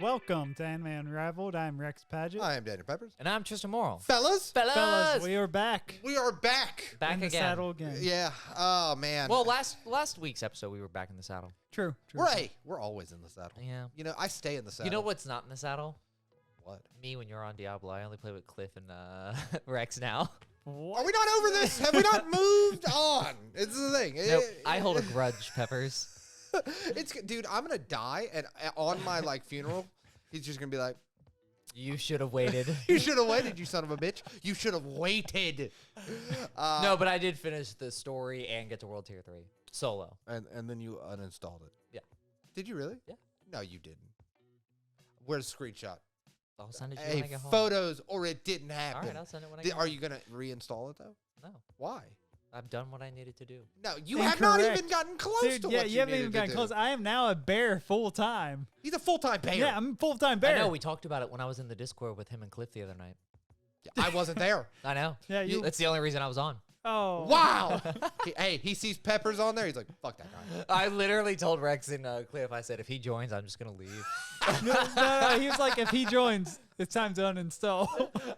Welcome to AnimeUnraveled. I'm Rex Paget. I am Daniel Peppers. And I'm Tristin Morrill. Fellas, Fellas, we are back. we are back. Back in the again. saddle again. Yeah. Oh man. Well, last week's episode, we were back in the saddle. True. We're always in the saddle. Yeah. You know, I stay in the saddle. You know what's not in the saddle? What? Me when you're on Diablo. I only play with Cliff and Rex now. Are we not over this? Have we not moved on? It's the thing. Nope. I hold a grudge, Peppers. Dude, I'm gonna die, and on my funeral, he's just gonna be like, You should have waited. "You should have waited, you son of a bitch. You should have waited." No, but I did finish the story and get to World Tier 3 solo. And then you uninstalled it. Yeah. Did you really? Yeah. No, you didn't. Where's the screenshot? I'll send it to you Hey, when I get home. photos, or it didn't All happen. right, I'll send it when I get Are home. you gonna reinstall it though? No, Why? I've done what I needed to do. No, you have not Incorrect. even gotten close Dude, to yeah, what you haven't even needed to gotten do. close. I am now a bear full time. He's a full-time bear. Yeah, I'm a full-time bear. I know, we talked about it when I was in the Discord with him and Cliff the other night. I wasn't there. I know. Yeah, you. That's the only reason I was on. Oh. Wow. He sees Peppers on there. He's like, fuck that guy. I literally told Rex and Cliff, I said, if he joins, I'm just going to leave. No, he was like, if he joins, it's time to uninstall.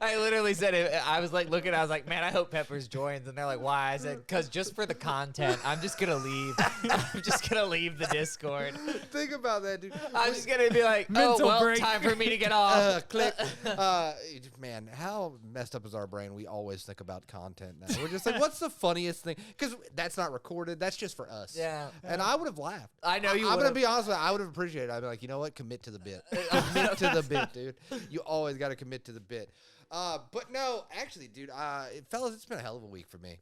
I literally said it. I was like looking, I was like, man, I hope Peppers joins. And they're like, why? I said, because just for the content, I'm just going to leave. I'm just going to leave the Discord. Think about that, dude. I'm just going to be like, Mental oh, well, break. time for me to get off. Click. Man, how messed up is our brain? We always think about content now. We're just like, what's the funniest thing? Because that's not recorded. That's just for us. Yeah. And I would have laughed. I know you I'm would. going to be honest with you. I would have appreciated it. I'd be like, you know what? Commit to the bit. Commit to the bit, dude. You always got to commit to the bit. But no, actually, dude, fellas, it's been a hell of a week for me.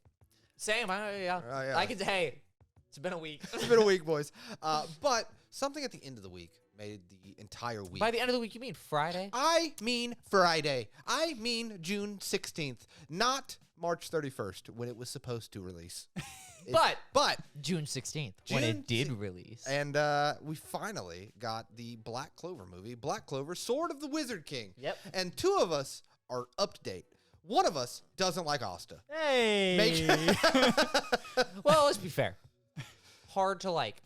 Same. Yeah. Yeah. I could say, hey, it's been a week. It's been a week, boys. But something at the end of the week made the entire week. By the end of the week, you mean Friday? I mean Friday. I mean June 16th, not March 31st when it was supposed to release. But June 16th, when June it did release. and we finally got the Black Clover movie, Black Clover, Sword of the Wizard King. Yep. And two of us are up to date. One of us doesn't like Asta. Hey. Well, let's be fair. Hard to like.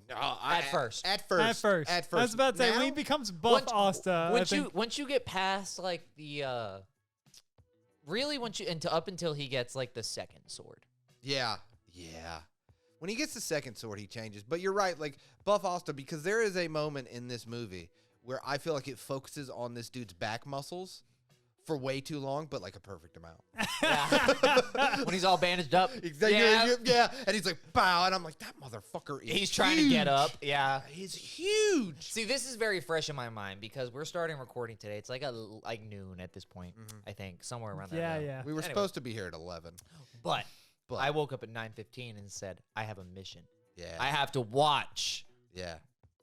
No, At first. At first. I was about to say, when he Now- becomes buff Asta, I think, once you get past like the really up until he gets like the second sword. Yeah. When he gets the second sword, he changes. But you're right, like buff Asta, because there is a moment in this movie where I feel like it focuses on this dude's back muscles for way too long, but like a perfect amount. Yeah. When he's all bandaged up. Exactly. Yeah. And he's like, bow. And I'm like, that motherfucker is He's trying to get up. Yeah. He's huge. See, this is very fresh in my mind because we're starting recording today. It's like noon at this point, I think, somewhere around there. yeah. We were Anyway. supposed to be here at 11. But But I woke up at 9:15 and said, I have a mission. yeah. I have to watch yeah.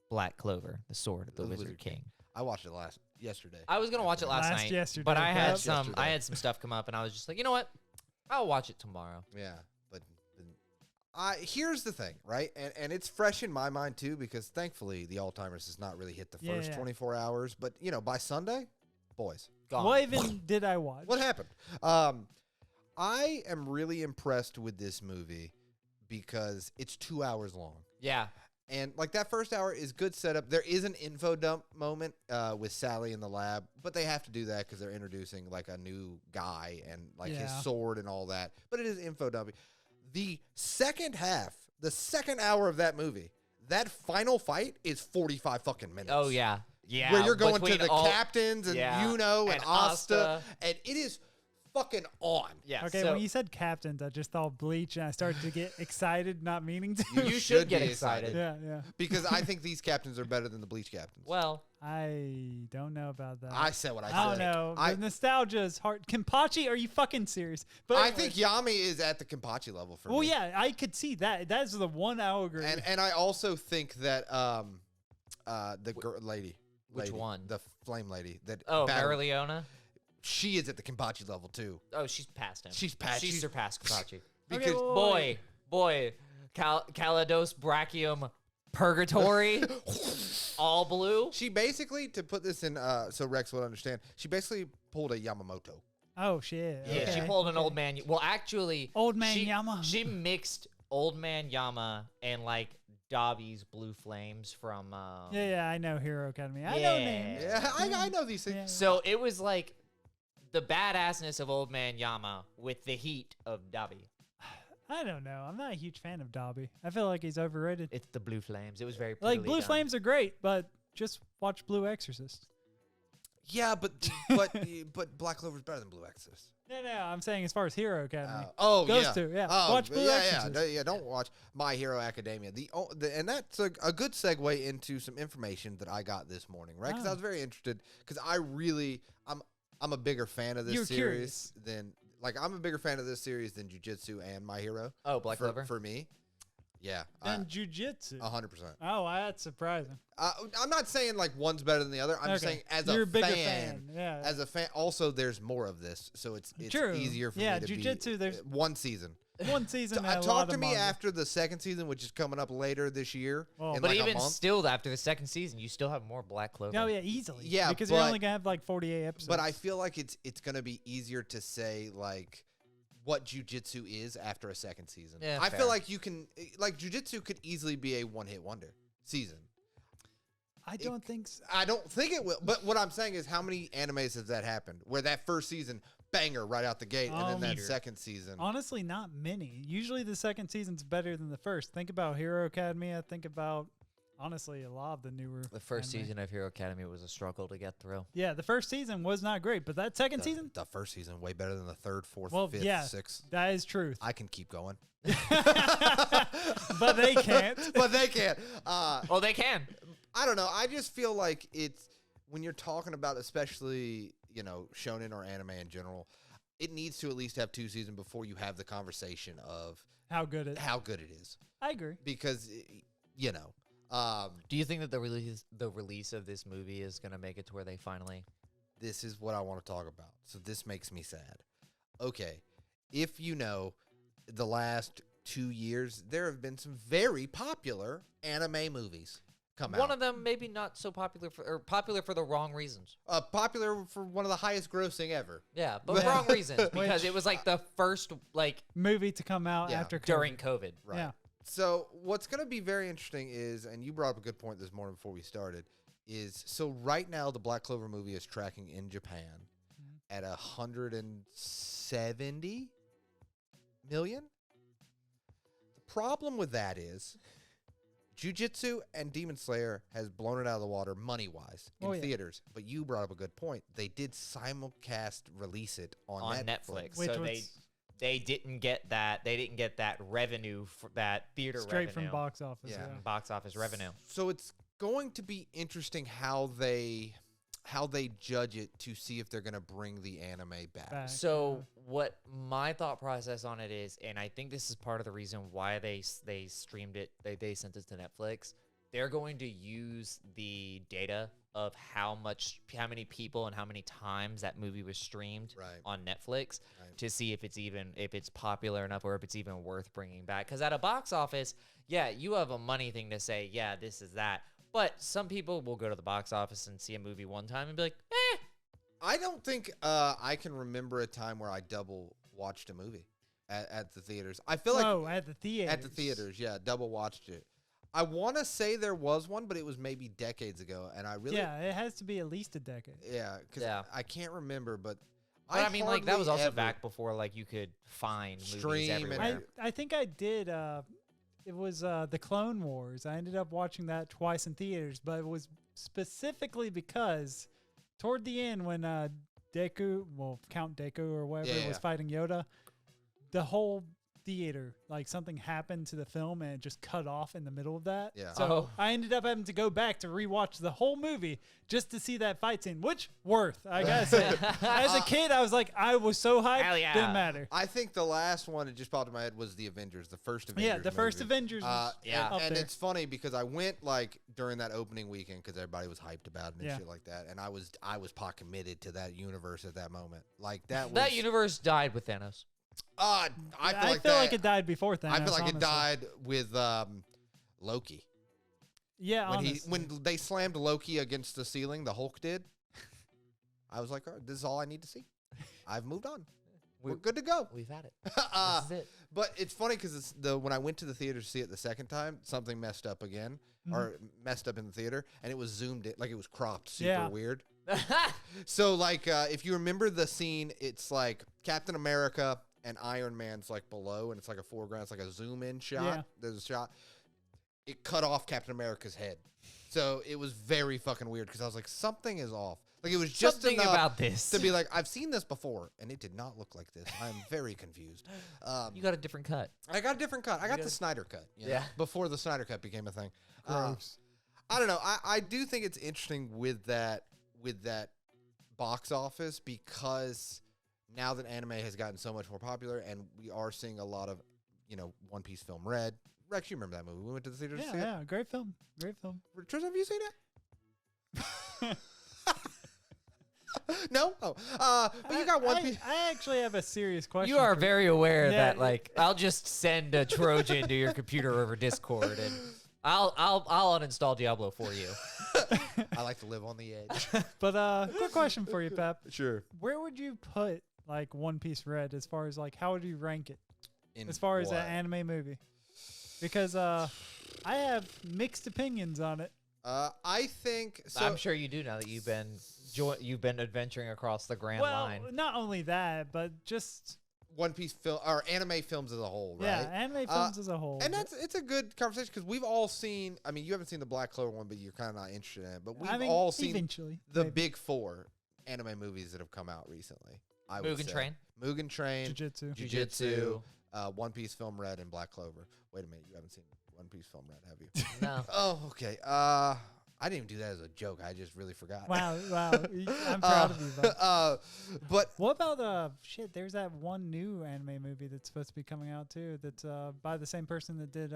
Black Clover, the Sword of the Wizard King. I watched it yesterday. I was gonna watch it last night, yesterday, but I had yep. some Yesterday. stuff come up, and I was just like, you know what? I'll watch it tomorrow. Yeah, but here's the thing, right? And it's fresh in my mind too, because thankfully the Alzheimer's has not really hit the first Yeah. 24 hours. But you know, by Sunday, boys, Gone. what even did I watch? what happened? I am really impressed with this movie because it's 2 hours long. Yeah. And like that first hour is good setup. There is an info dump moment with Sally in the lab, but they have to do that because they're introducing like a new guy and like his Yeah. sword and all that. But it is info dumping. The second half, the second hour of that movie, that final fight is 45 fucking minutes. Oh yeah. Yeah. Where you're going to between the all- captains and Yeah. Yuno and Asta, Asta. and it is fucking on. Yeah. Okay, so when you said captains, I just thought Bleach, and I started to get excited, not meaning to. you should get be excited. yeah. Because I think these captains are better than the Bleach captains. Well, I don't know about that. I said what I said. I don't know. The nostalgia is hard. Kenpachi, are you fucking serious? But I think Yami is at the Kenpachi level for Well, me. yeah, I could see that. That is the one I agree. And I also think that lady. Which one? The flame lady. That Mary battled- Leona. She is at the Kenpachi level too. Oh, she's past him. She's past- She's she's- surpassed Kapachi. Because boy, Kalados Brachium Purgatory, all blue. she basically, to put this in so Rex will understand, she basically pulled a Yamamoto. oh shit. Yeah, okay. she pulled an old man. Well, actually, Old man she, Yama. She mixed old man Yama and like Dobby's blue flames from. Yeah, I know Hero Academy. I know names. Yeah, I know these things. Yeah. So it was like the badassness of Old Man Yama with the heat of Dobby. I don't know. I'm not a huge fan of Dobby. I feel like he's overrated. It's the blue flames. It was very Like prettily Blue done. Flames are great, but just watch Blue Exorcist. Yeah, but Black Clover's better than Blue Exorcist. No, I'm saying as far as Hero Academy. Those Those two, yeah. Oh, Watch Blue Exorcist. Yeah. Don't watch My Hero Academia. And that's a good segue into some information that I got this morning, right? Because I Oh. was very interested. Because I'm a bigger fan of this You're series than I'm a bigger fan of this series than Jujutsu and My Hero. Oh, Black Clover? For me. Yeah, Then Jujutsu. 100%. Oh, that's surprising. I'm not saying like one's better than the other. I'm just saying as You're a a bigger fan. Yeah. As a fan, also there's more of this, so it's True. easier for Yeah, me to Jujutsu, be there's- one season. One season. Talk to me after the second season, which is coming up later this year. Well, in But like a even month. still, after the second season, you still have more Black Clover. Oh yeah, easily. Yeah, because you're but- only gonna have like 48 episodes. But I feel like it's gonna be easier to say like what Jujutsu is after a second season. Yeah, I fair. feel like you can Jujutsu could easily be a one-hit wonder season. I don't think so. I don't think it will. But what I'm saying is, how many animes has that happened? Where that first season, banger right out the gate, and then that Meter. second season. Honestly, not many. Usually, the second season's better than the first. Think about Hero Academia. Think about honestly a lot of the newer. The first anime. season of Hero Academy was a struggle to get through. Yeah, the first season was not great, but that second season, The first season way better than the third, fourth, well, fifth, yeah, sixth. that is truth. I can keep going. But they can't. But they can't. Oh, they can. I don't know. I just feel like it's when you're talking about, especially shonen or anime in general, it needs to at least have 2 seasons before you have the conversation of How good it? how good it is. I agree. Because Do you think that the release of this movie is going to make it to where they finally? this is what I want to talk about. So this makes me sad. Okay, if you know, the last 2 years there have been some very popular anime movies come out. One of them maybe not so popular or popular for the wrong reasons. Popular for one of the highest grossing ever. Yeah, but wrong reasons because it was like the first Movie to come out Yeah. after COVID. during COVID. Right. Yeah. So what's going to be very interesting is, and you brought up a good point this morning before we started, is so right now the Black Clover movie is tracking in Japan at 170 million. The problem with that is Jujutsu and Demon Slayer has blown it out of the water money-wise in Oh, yeah. theaters. But you brought up a good point. They did simulcast release it on Netflix. Which So was they didn't get that. They didn't get that revenue for that theater straight revenue. from box office. Yeah. Yeah. box office revenue. So it's going to be interesting how they judge it to see if they're going to bring the anime back. So what my thought process on it is, and I think this is part of the reason why they streamed it, they sent it to Netflix. They're going to use the data of how many people and how many times that movie was streamed Right. on Netflix Right. to see if it's popular enough or if it's even worth bringing back. Because at a box office, yeah, you have a money thing to say, yeah, this is that. But some people will go to the box office and see a movie one time and be like, eh. I don't think I can remember a time where I double watched a movie at the theaters. I feel like at the theaters. at the theaters, yeah, double watched it. I want to say there was one, but it was maybe decades ago, and I really it has to be at least a decade. because Yeah. I can't remember, but But I mean, like, that was hardly also ever- back before, like, you could find Stream movies and- everywhere. I think I did. It was the Clone Wars. I ended up watching that twice in theaters, but it was specifically because toward the end when Count Deku or whatever Yeah. was fighting Yoda, the whole theater, like something happened to the film and it just cut off in the middle of that. Yeah. So Oh. I ended up having to go back to rewatch the whole movie just to see that fight scene, which worth, I gotta say. As a kid, I was like, I was so hyped, Hell yeah. didn't matter. I think the last one that just popped in my head was the Avengers, the first Avengers. Yeah, the first movie. Avengers was Yeah. up and there. it's funny because I went like during that opening weekend because everybody was hyped about it and Yeah. shit like that, and I was pot committed to that universe at that moment. Like that was That universe died with Thanos. I I feel feel like like it died before Thanos. I feel like honestly. it died with Loki Yeah, when honestly. when they slammed Loki against the ceiling. The Hulk did. I was like, all right, this is all I need to see. I've moved on. We're good to go. We've had it. Uh, This is it. But it's funny because when I went to the theater to see it the second time, something messed up again, or messed up in the theater, and it was zoomed in, like it was cropped super weird. So like, if you remember the scene, it's like Captain America and Iron Man's like below, and it's like a foreground, it's like a zoom in shot. Yeah. There's a shot. It cut off Captain America's head, so it was very fucking weird because I was like, something is off. Like it was just Something enough about this to be like, I've seen this before, and it did not look like this. I'm very confused. You got a different cut. I got a different cut. I got the Snyder cut. You know, Yeah. before the Snyder cut became a thing. Gross. I don't know. I do think it's interesting with that box office because now that anime has gotten so much more popular, and we are seeing a lot of, One Piece film Red. Rex, you remember that movie? We went to the theater to see it. Yeah, great film. Great film. Tristan, have you seen it? No? Oh. But you got One Piece. I actually have a serious question. You are for very aware Yeah, that like I'll just send a Trojan to your computer over Discord and I'll uninstall Diablo for you. I like to live on the edge. But quick question for you, Pep. Sure. Where would you put like One Piece Red as far as like how would you rank it In as far as what? an anime movie? Because I have mixed opinions on it. I think so. I'm sure you do now that you've been adventuring across the Grand Well, Line. not only that, but just One Piece film or anime films as a whole, right? yeah, anime films as a whole. And it's a good conversation because we've all seen. I mean, you haven't seen the Black Clover one, but you're kind of not interested in it. But we've all seen eventually the maybe. big four anime movies that have come out recently. I would Mugen say. Train. Mugen Train, Jujutsu. Jujutsu, One Piece film Red, and Black Clover. Wait a minute, you haven't seen One Piece film Red, have you? No. Oh, okay. I didn't even do that as a joke. I just really forgot. Wow, I'm proud of you. Bud. But What about shit? There's that one new anime movie that's supposed to be coming out too. That's by the same person that did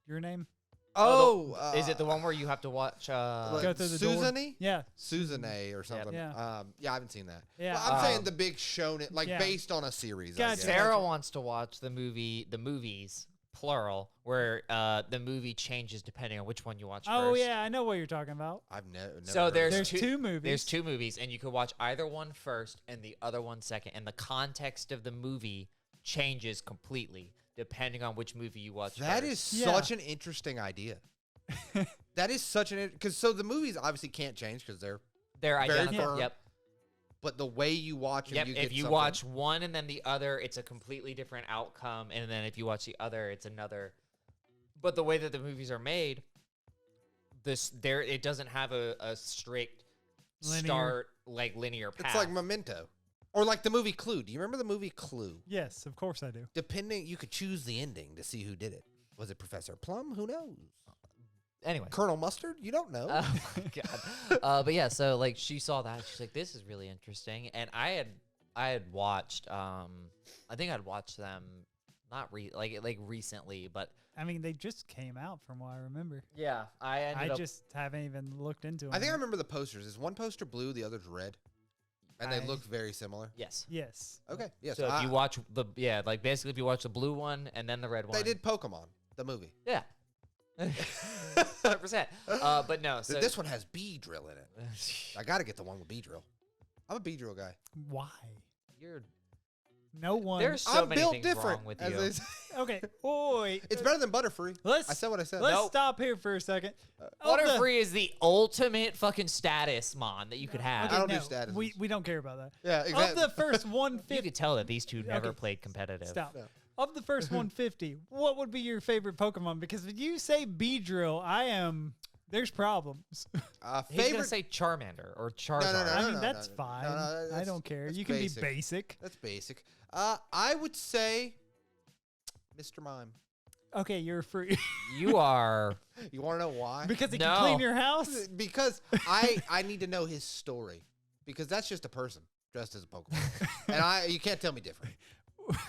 Your Name. Is it the one where you have to watch? Go through the door. Suzune? Yeah, Suzune or something. Yeah. Yeah, I haven't seen that. Yeah. Well, I'm saying the big shonen, like yeah. based on a series. I Gotcha. guess. Sarah wants to watch the movies plural, where the movie changes depending on which one you watch Oh first. yeah, I know what you're talking about. I've never. So heard of there's There's that. two movies. There's two movies, and you could watch either one first and the other one second, and the context of the movie changes completely depending on which movie you watch That first. is Yeah. such an interesting idea. That is such an because so the movies obviously can't change because they're They're very identical. firm. Yep. but the way you watch them, Yep. you get If you something. watch one and then the other, it's a completely different outcome, and then if you watch the other, it's another. But the way that the movies are made, it doesn't have a strict Linear. linear path. It's like Memento, or like the movie Clue. Do you remember the movie Clue? Yes, of course I do. Depending, you could choose the ending to see who did it. Was it Professor Plum? Who knows? Anyway. Colonel Mustard? You don't know. Oh my god. But yeah, so like she saw that, she's like, "This is really interesting," and I had watched. I think I'd watched them not recently, but I mean, they just came out from what I remember. yeah, I just haven't even looked into them. I think I remember the posters. Is one poster blue, the other's red, and they look very similar. yes. Yes. Okay, yes. So if you watch basically if you watch the blue one and then the red one, they did Pokemon, the movie. yeah. 100%. But no, so This one has Beedrill in it. I got to get the one with Beedrill. I'm a Beedrill guy. Why? you're No one. there's so I'm many built things different. wrong with as you. they say. Okay. Oi. It's better than Butterfree. Let's I said what I said. Let's Nope. stop here for a second. Of the- Butterfree is the ultimate fucking status mon that you could have. I don't do no, statuses. We don't care about that. Yeah, exactly. Of the first You 150. could tell that these two never Okay. played competitive. Stop. No. Of the first 150, what would be your favorite Pokemon? Because if you say Beedrill, there's problems. He's gonna Favorite. say Charmander or Charizard. no, I no, mean, no, that's no. fine. No, no, I that's- don't care. that's You can basic. be basic. That's basic. I would say Mr. Mime. Okay, you're free. You are. You want to know why? Because he No. can clean your house? Because I need to know his story. Because that's just a person dressed as a Pokemon. And you can't tell me different.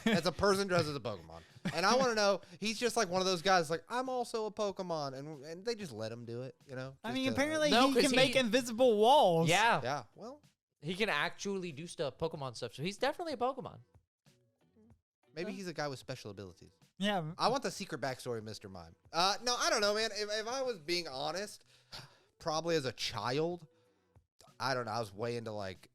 That's a person dressed as a Pokemon. And I want to know, he's just like one of those guys like, I'm also a Pokemon. And they just let him do it, you know? I just mean, to- apparently No, he 'cause can make invisible walls. Yeah. Yeah, well, He can actually do stuff, Pokemon stuff. So he's definitely a Pokemon. maybe he's a guy with special abilities. Yeah. I want the secret backstory of Mr. Mime. No, I don't know, man. If I was being honest, probably as a child, I don't know. I was way into like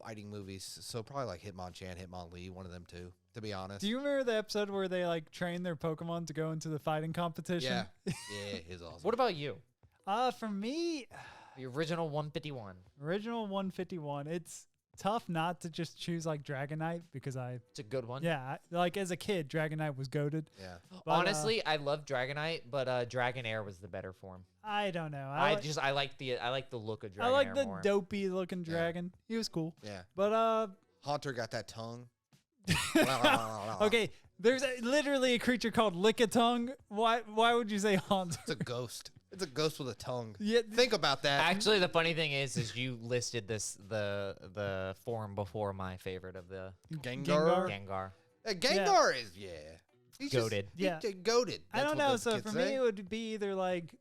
fighting movies, so probably like Hitmonchan, Hitmonlee, one of them two. to be honest. Do you remember the episode where they like train their Pokemon to go into the fighting competition? Yeah. Yeah, it's awesome. What about you? For me, The original 151. original 151. It's tough not to just choose like Dragonite because It's a good one. like as a kid, Dragonite was goated. Yeah. But, Honestly, I love Dragonite, but Dragonair was the better form. I don't know. I like the look of Dragonair I like the more. dopey looking Yeah. dragon. He was cool. Yeah. But Haunter got that tongue. okay, there's literally a creature called Lickitung. Why would you say Haunter? It's a ghost. It's a ghost with a tongue. Yeah, Think about that. Actually, the funny thing is you listed the form before my favorite of the Gengar. Gengar. Gengar is He's Goated. Yeah. Goated. I don't know. So for me, it would be either like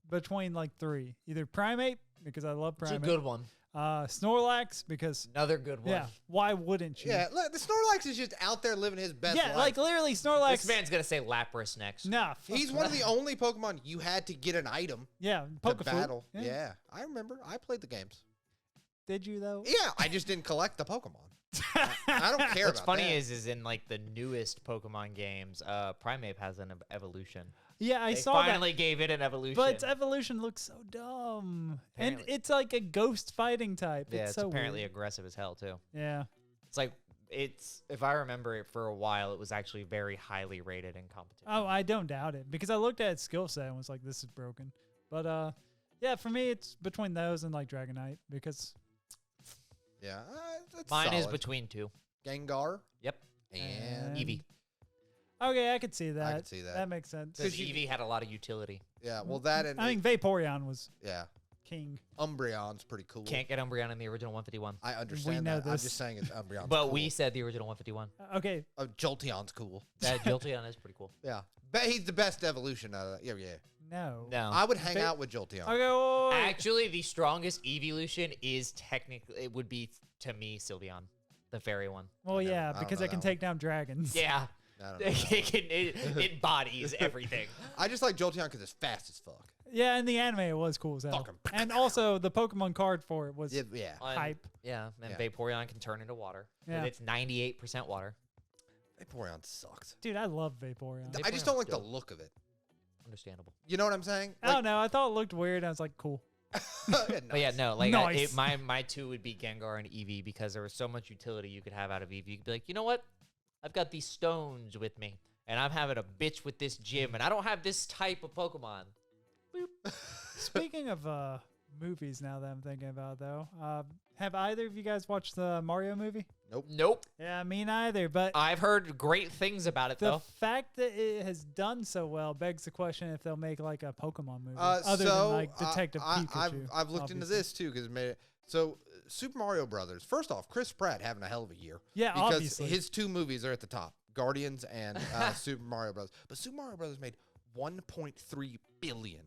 between like three, either Primate because I love It's a Primate. good one. Snorlax because Another good one. yeah, why wouldn't you? Yeah, look, the Snorlax is just out there living his best Yeah, life. like literally Snorlax. This man's gonna say Lapras next. Nah, fuck He's one of the only Pokemon you had to get an item yeah, to Pokeflute. battle. Yeah, I remember. I played the games. Did you though? Yeah, I just didn't collect the Pokemon. I don't care What's about funny that. is in like the newest Pokemon games, Primeape has an evolution. Yeah, I They saw finally gave it an evolution. that. But its evolution looks so dumb, and Apparently. it's like a ghost fighting type. yeah, it's it's so apparently weird. aggressive as hell too. Yeah. It's like if I remember it for a while, it was actually very highly rated in competition. Oh, I don't doubt it because I looked at its skill set and was like, this is broken. But yeah, for me, it's between those and like Dragonite because Yeah, it's Mine is solid. between two. Gengar Yep. and Eevee. okay, I could see that. I could see that. That makes sense. Because you- Eevee had a lot of utility. Yeah, well, that and I think Vaporeon was yeah, king. Umbreon's pretty cool. Can't get Umbreon in the original 151. I understand know that. I'm this. just saying it's Umbreon's But cool. we said the original 151. Okay, Jolteon's cool. That Jolteon is pretty cool. Yeah, but he's the best evolution out of that. Yeah, yeah. no. No. I would hang Ba- out with Jolteon. Okay, wait, wait. Actually, the strongest evolution is technically, it would be, to me, Sylveon. The fairy one. Well, I never- yeah, I don't because know I can that take down dragons. Yeah. I don't know that It bodies everything. I just like Jolteon because it's fast as fuck. Yeah, in the anime it was cool as hell. Fucking- And also the Pokemon card for it was Yeah. hype. Yeah, and Yeah. Vaporeon can turn into water. Yeah. And it's 98% water. Vaporeon sucks. Dude, I love Vaporeon. I just Vaporeon's don't like the dope. look of it. Understandable. You know what I'm saying? I don't know. I thought it looked weird. I was like, cool. But yeah, no, like Nice. my two would be Gengar and Eevee because there was so much utility you could have out of Eevee. You could be like, you know what? I've got these stones with me, and I'm having a bitch with this gym, and I don't have this type of Pokemon. Speaking of movies now that I'm thinking about though, have either of you guys watched the Mario movie? Nope. Yeah, me neither. But I've heard great things about it the though. fact that it has done so well begs the question if they'll make like a Pokemon movie other so than like Detective Pikachu. I've looked into obviously. this too because it made it. So Super Mario Brothers. First off, Chris Pratt having a hell of a year. Yeah, because obviously. his two movies are at the top: Guardians and Super Mario Brothers. But Super Mario Brothers made 1.3 billion.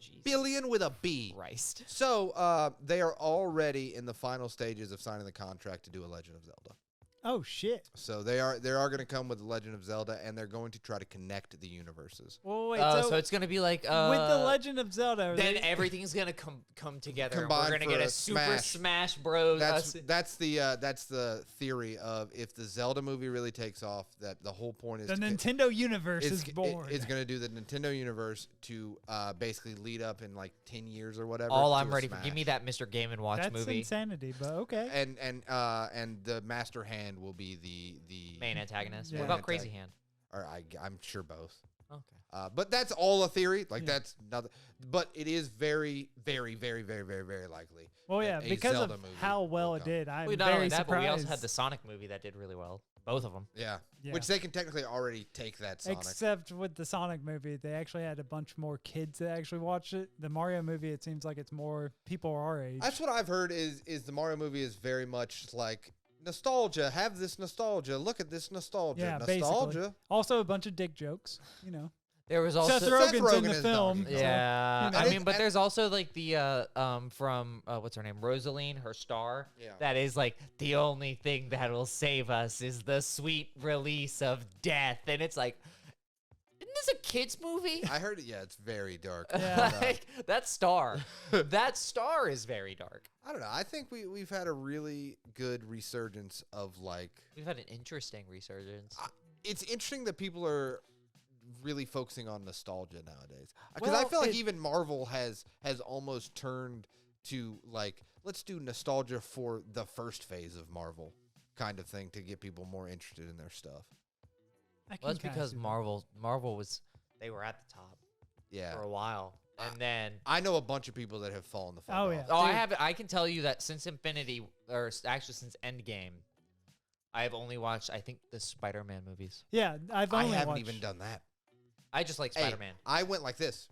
Jesus Billion with a B. Christ. So they are already in the final stages of signing the contract to do a Legend of Zelda. Oh shit! So they are going to come with the Legend of Zelda, and they're going to try to connect the universes. Well, wait. Oh, so so it's gonna be like with the Legend of Zelda, are Then they- everything's gonna come together. And Combined we're gonna for get a a Super Smash. Smash Bros. That's the theory of if the Zelda movie really takes off, that the whole point is the to Nintendo universe is born. It's going to do the Nintendo universe to basically lead up in like 10 years or whatever. all to I'm a ready for. Smash. Give me that Mr. Game and Watch That's movie. insanity, but okay. And the Master Hand will be the Main antagonist. Yeah. What about Crazy Hand? Or I'm sure both. Okay. But that's all a theory. Like Yeah. that's nothing. But it is very, very, very, very, very, very likely. Well, that yeah, a because Zelda of movie how will well it come. did, I'm Well, not very only that, surprised. but we also had the Sonic movie that did really well. Both of them. Yeah. Yeah. Which they can technically already take that Sonic. Except with the Sonic movie, they actually had a bunch more kids that actually watched it. The Mario movie, it seems like it's more people our age. That's what I've heard is the Mario movie is very much like nostalgia. Have this nostalgia. Look at this nostalgia. Yeah, Nostalgia. basically. Also, a bunch of dick jokes. You know, There was also Seth Rogen's in Rogen the is film. Donkey so, Kong. Yeah, you know. I And mean, it- but and- there's also like the from what's her name, Rosaline, her star. Yeah. That is like the only thing that will save us is the sweet release of death, and it's like, this a kids movie? I heard it. Yeah, it's very dark. Yeah. But, Like, that star is very dark. I don't know. I think we've had a really good resurgence of like. We've had an interesting resurgence. It's interesting that people are really focusing on nostalgia nowadays. Because Well, I feel like even Marvel has almost turned to like, let's do nostalgia for the first phase of Marvel kind of thing to get people more interested in their stuff. Well, that's because Marvel was they were at the top Yeah. for a while, and then I know a bunch of people that have fallen the fuck Oh, off. yeah. I Dude. have. I can tell you that since Infinity, or actually since Endgame, I have only watched I think the Spider-Man movies. Yeah, I've I only haven't watched. even done that. I just like Hey, Spider-Man. I went like this.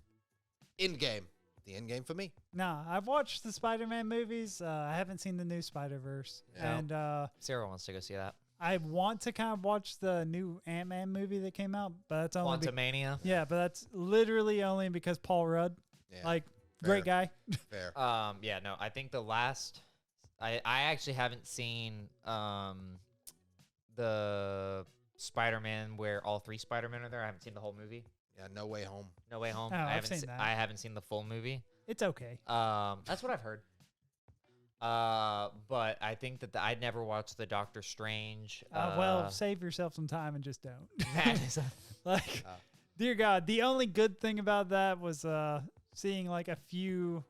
Endgame. The end game for me. Nah, I've watched the Spider-Man movies. I haven't seen the new Spider-Verse, Yeah. and Sarah wants to go see that. I want to kind of watch the new Ant-Man movie that came out, but that's only Quantumania. yeah, but that's literally only because Paul Rudd, Yeah. like great guy. Fair. Yeah, no, I think the last, I actually haven't seen the Spider-Man where all three Spider-Men are there. I haven't seen the whole movie. Yeah, No Way Home. No Way Home. Oh, I I've haven't seen se- that. I haven't seen the full movie. It's okay. That's what I've heard. But I think that I'd never watched the Doctor Strange. Well, save yourself some time and just don't. that is Like, Oh. dear God, the only good thing about that was seeing like a few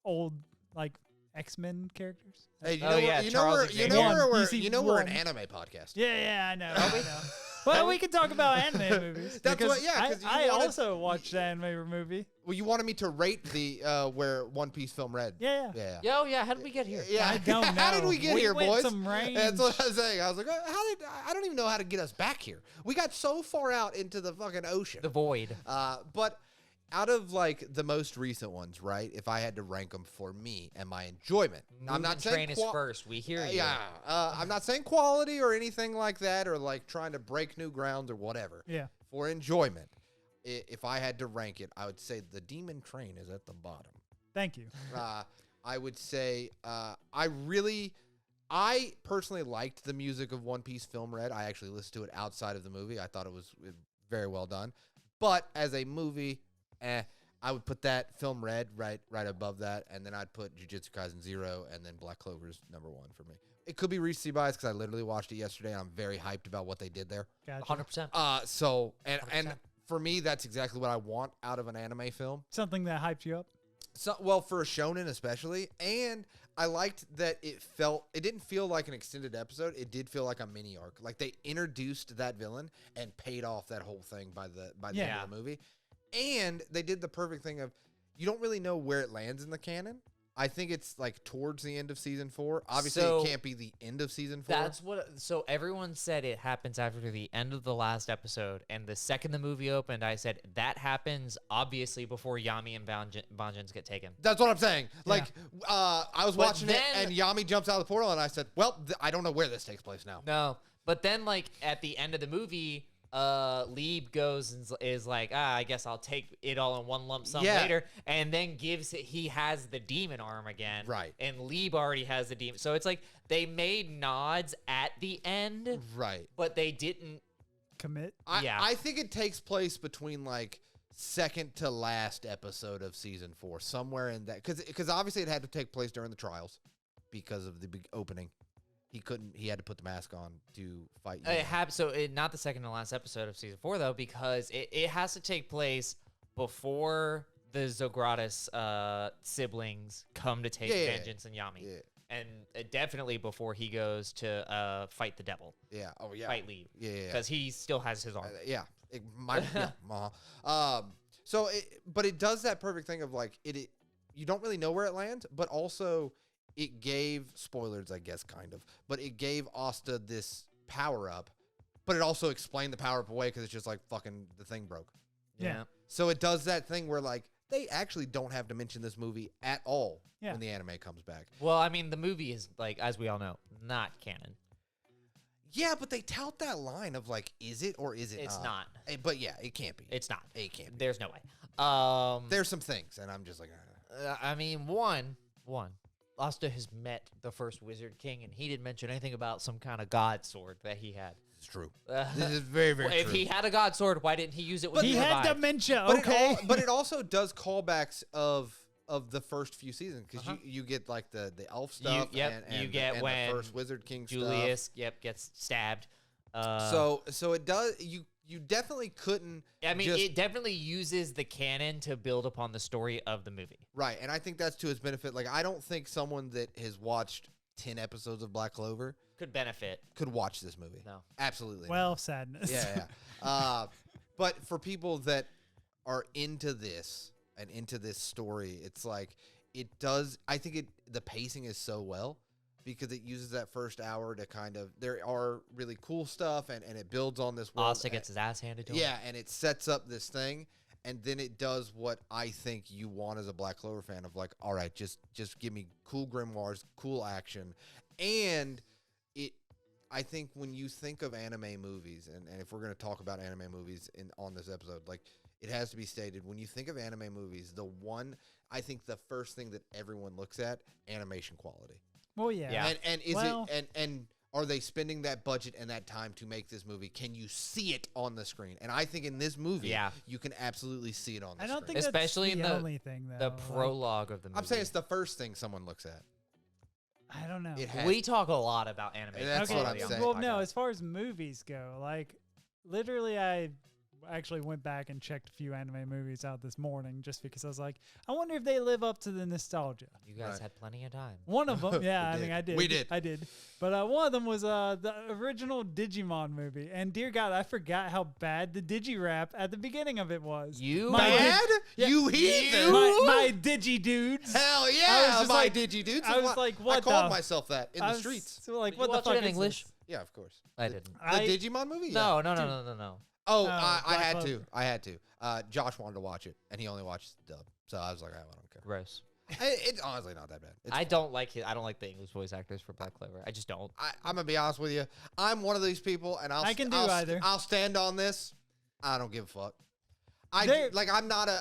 old like X-Men characters. Hey, Oh, yeah, Charles Xavier. we're an DC1. anime podcast. Yeah, I know. I know. Well, we can talk about anime movies. That's because what- yeah, 'cause you I wanted- also watched the anime movie. Well, you wanted me to rate the where One Piece film read. Yeah. Yeah. Yo, yeah. How did we get here? Yeah. I don't know. How did we get here, went boys? Some range. That's what I was saying. I was like, I don't even know how to get us back here. We got so far out into the fucking ocean. The void. But out of like the most recent ones, right? If I had to rank them for me and my enjoyment, I'm not saying train is first. We hear you. yeah. I'm not saying quality or anything like that, or like trying to break new ground or whatever. Yeah. For enjoyment, if I had to rank it, I would say the Demon Train is at the bottom. Thank you. I would say I personally liked the music of One Piece Film Red. I actually listened to it outside of the movie. I thought it was very well done. But as a movie, I would put that Film Red right above that, and then I'd put Jujutsu Kaisen 0, and then Black Clover's number 1 for me. It could be recency bias because I literally watched it yesterday, and I'm very hyped about what they did there. Gotcha. 100%. So and 100%. for me, that's exactly what I want out of an anime film. Something that hyped you up. So, well, for a shonen especially, and I liked that it didn't feel like an extended episode. It did feel like a mini arc. Like they introduced that villain and paid off that whole thing by the end Yeah. of the movie. And they did the perfect thing of you don't really know where it lands in the canon. I think it's like towards the end of season 4. Obviously, So, it can't be the end of season 4. That's what. So everyone said it happens after the end of the last episode, and the second the movie opened, I said that happens obviously before Yami and Banjins get taken. That's what I'm saying. Like, I was But watching it, then- and Yami jumps out of the portal, and I said, well, I don't know where this takes place now. No, but then like at the end of the movie, Lieb goes and is like, I guess I'll take it all in one lump sum Yeah. later, and then he has the demon arm again, Right. And Lieb already has the demon, so it's like they made nods at the end, Right. but they didn't. Commit. I think it takes place between like second to last episode of season 4, somewhere in that, because obviously it had to take place during the trials because of the big opening. He had to put the mask on to fight. Not the second to last episode of season 4 though, because it has to take place before the Zogratis siblings come to take vengeance on Yami, and definitely before he goes to fight the devil. Yeah. Oh yeah. Fight Lieb. Yeah. Because he still has his arm. Yeah. It might. But it does that perfect thing of like it. You don't really know where it lands, but also it gave spoilers, I guess, kind of. But it gave Asta this power up, but it also explained the power up away because it's just like fucking the thing broke. Yeah. So it does that thing where like they actually don't have to mention this movie at all when the anime comes back. Well, I mean, the movie is like, as we all know, not canon. Yeah, but they tout that line of like, is it or is it It's not? not. But yeah, it can't be. It's not. It can't be. There's no way. There's some things, and I'm just like, I mean, one, Asta has met the first Wizard King, and he didn't mention anything about some kind of god sword that he had. It's true. This is very, very If true. he had a god sword, why didn't he use it when He he had revived? dementia. But Okay. but it also does callbacks of the first few seasons because you get like the elf stuff. You and get and when the first Wizard King Julius stuff. gets stabbed. So it does. You definitely couldn't. I mean, just, it definitely uses the canon to build upon the story of the movie. right, and I think that's to his benefit. Like, I don't think someone that has watched 10 episodes of Black Clover Could benefit. could watch this movie. No. Absolutely. Well, not. sadness. Yeah. But for people that are into this and into this story, it's like it does. I think the pacing is so well because it uses that first hour to kind of. There are really cool stuff and it builds on this world. Asa gets his ass handed to him. Yeah, and it sets up this thing. And then it does what I think you want as a Black Clover fan of like, all right, just give me cool grimoires, cool action. And I think when you think of anime movies, and if we're going to talk about anime movies on this episode, like it has to be stated, when you think of anime movies, I think the first thing that everyone looks at, animation quality. Well, yeah. Yeah. And is Well- and are they spending that budget and that time to make this movie? Can you see it on the screen? And I think in this movie, Yeah. you can absolutely see it on the I screen. don't think Especially that's in the the- only thing, though. The Like, prologue of the movie. I'm saying it's the first thing someone looks at. I don't know. It has, We talk a lot about animation. That's okay, what I'm saying. Well, no, as far as movies go, like literally, I actually went back and checked a few anime movies out this morning just because I was like, I wonder if they live up to the nostalgia. You guys Right. had plenty of time. One of them, yeah, We I mean, did. I did. We did. I did. But one of them was the original Digimon movie. And dear God, I forgot how bad the Digi-rap at the beginning of it was. You My Bad? Yeah. You heathen! My Digi dudes. Hell yeah! I was just my like- Digi dudes. I was like, what I called the- myself that in I the was streets. So like, Did what you the watch fuck it in is English? this? Yeah, of course. I didn't. The Digimon movie? Yeah. No. Oh, Oh, I Black had Clover. to. I had to. Josh wanted to watch it, and he only watched dub. So I was like, I don't care. Gross. It's honestly not that bad. I don't like it. I don't like the English voice actors for Black Clover. I just don't. I'm gonna be honest with you. I'm one of these people, and I can do either. I'll stand on this. I don't give a fuck. There- I'm not a.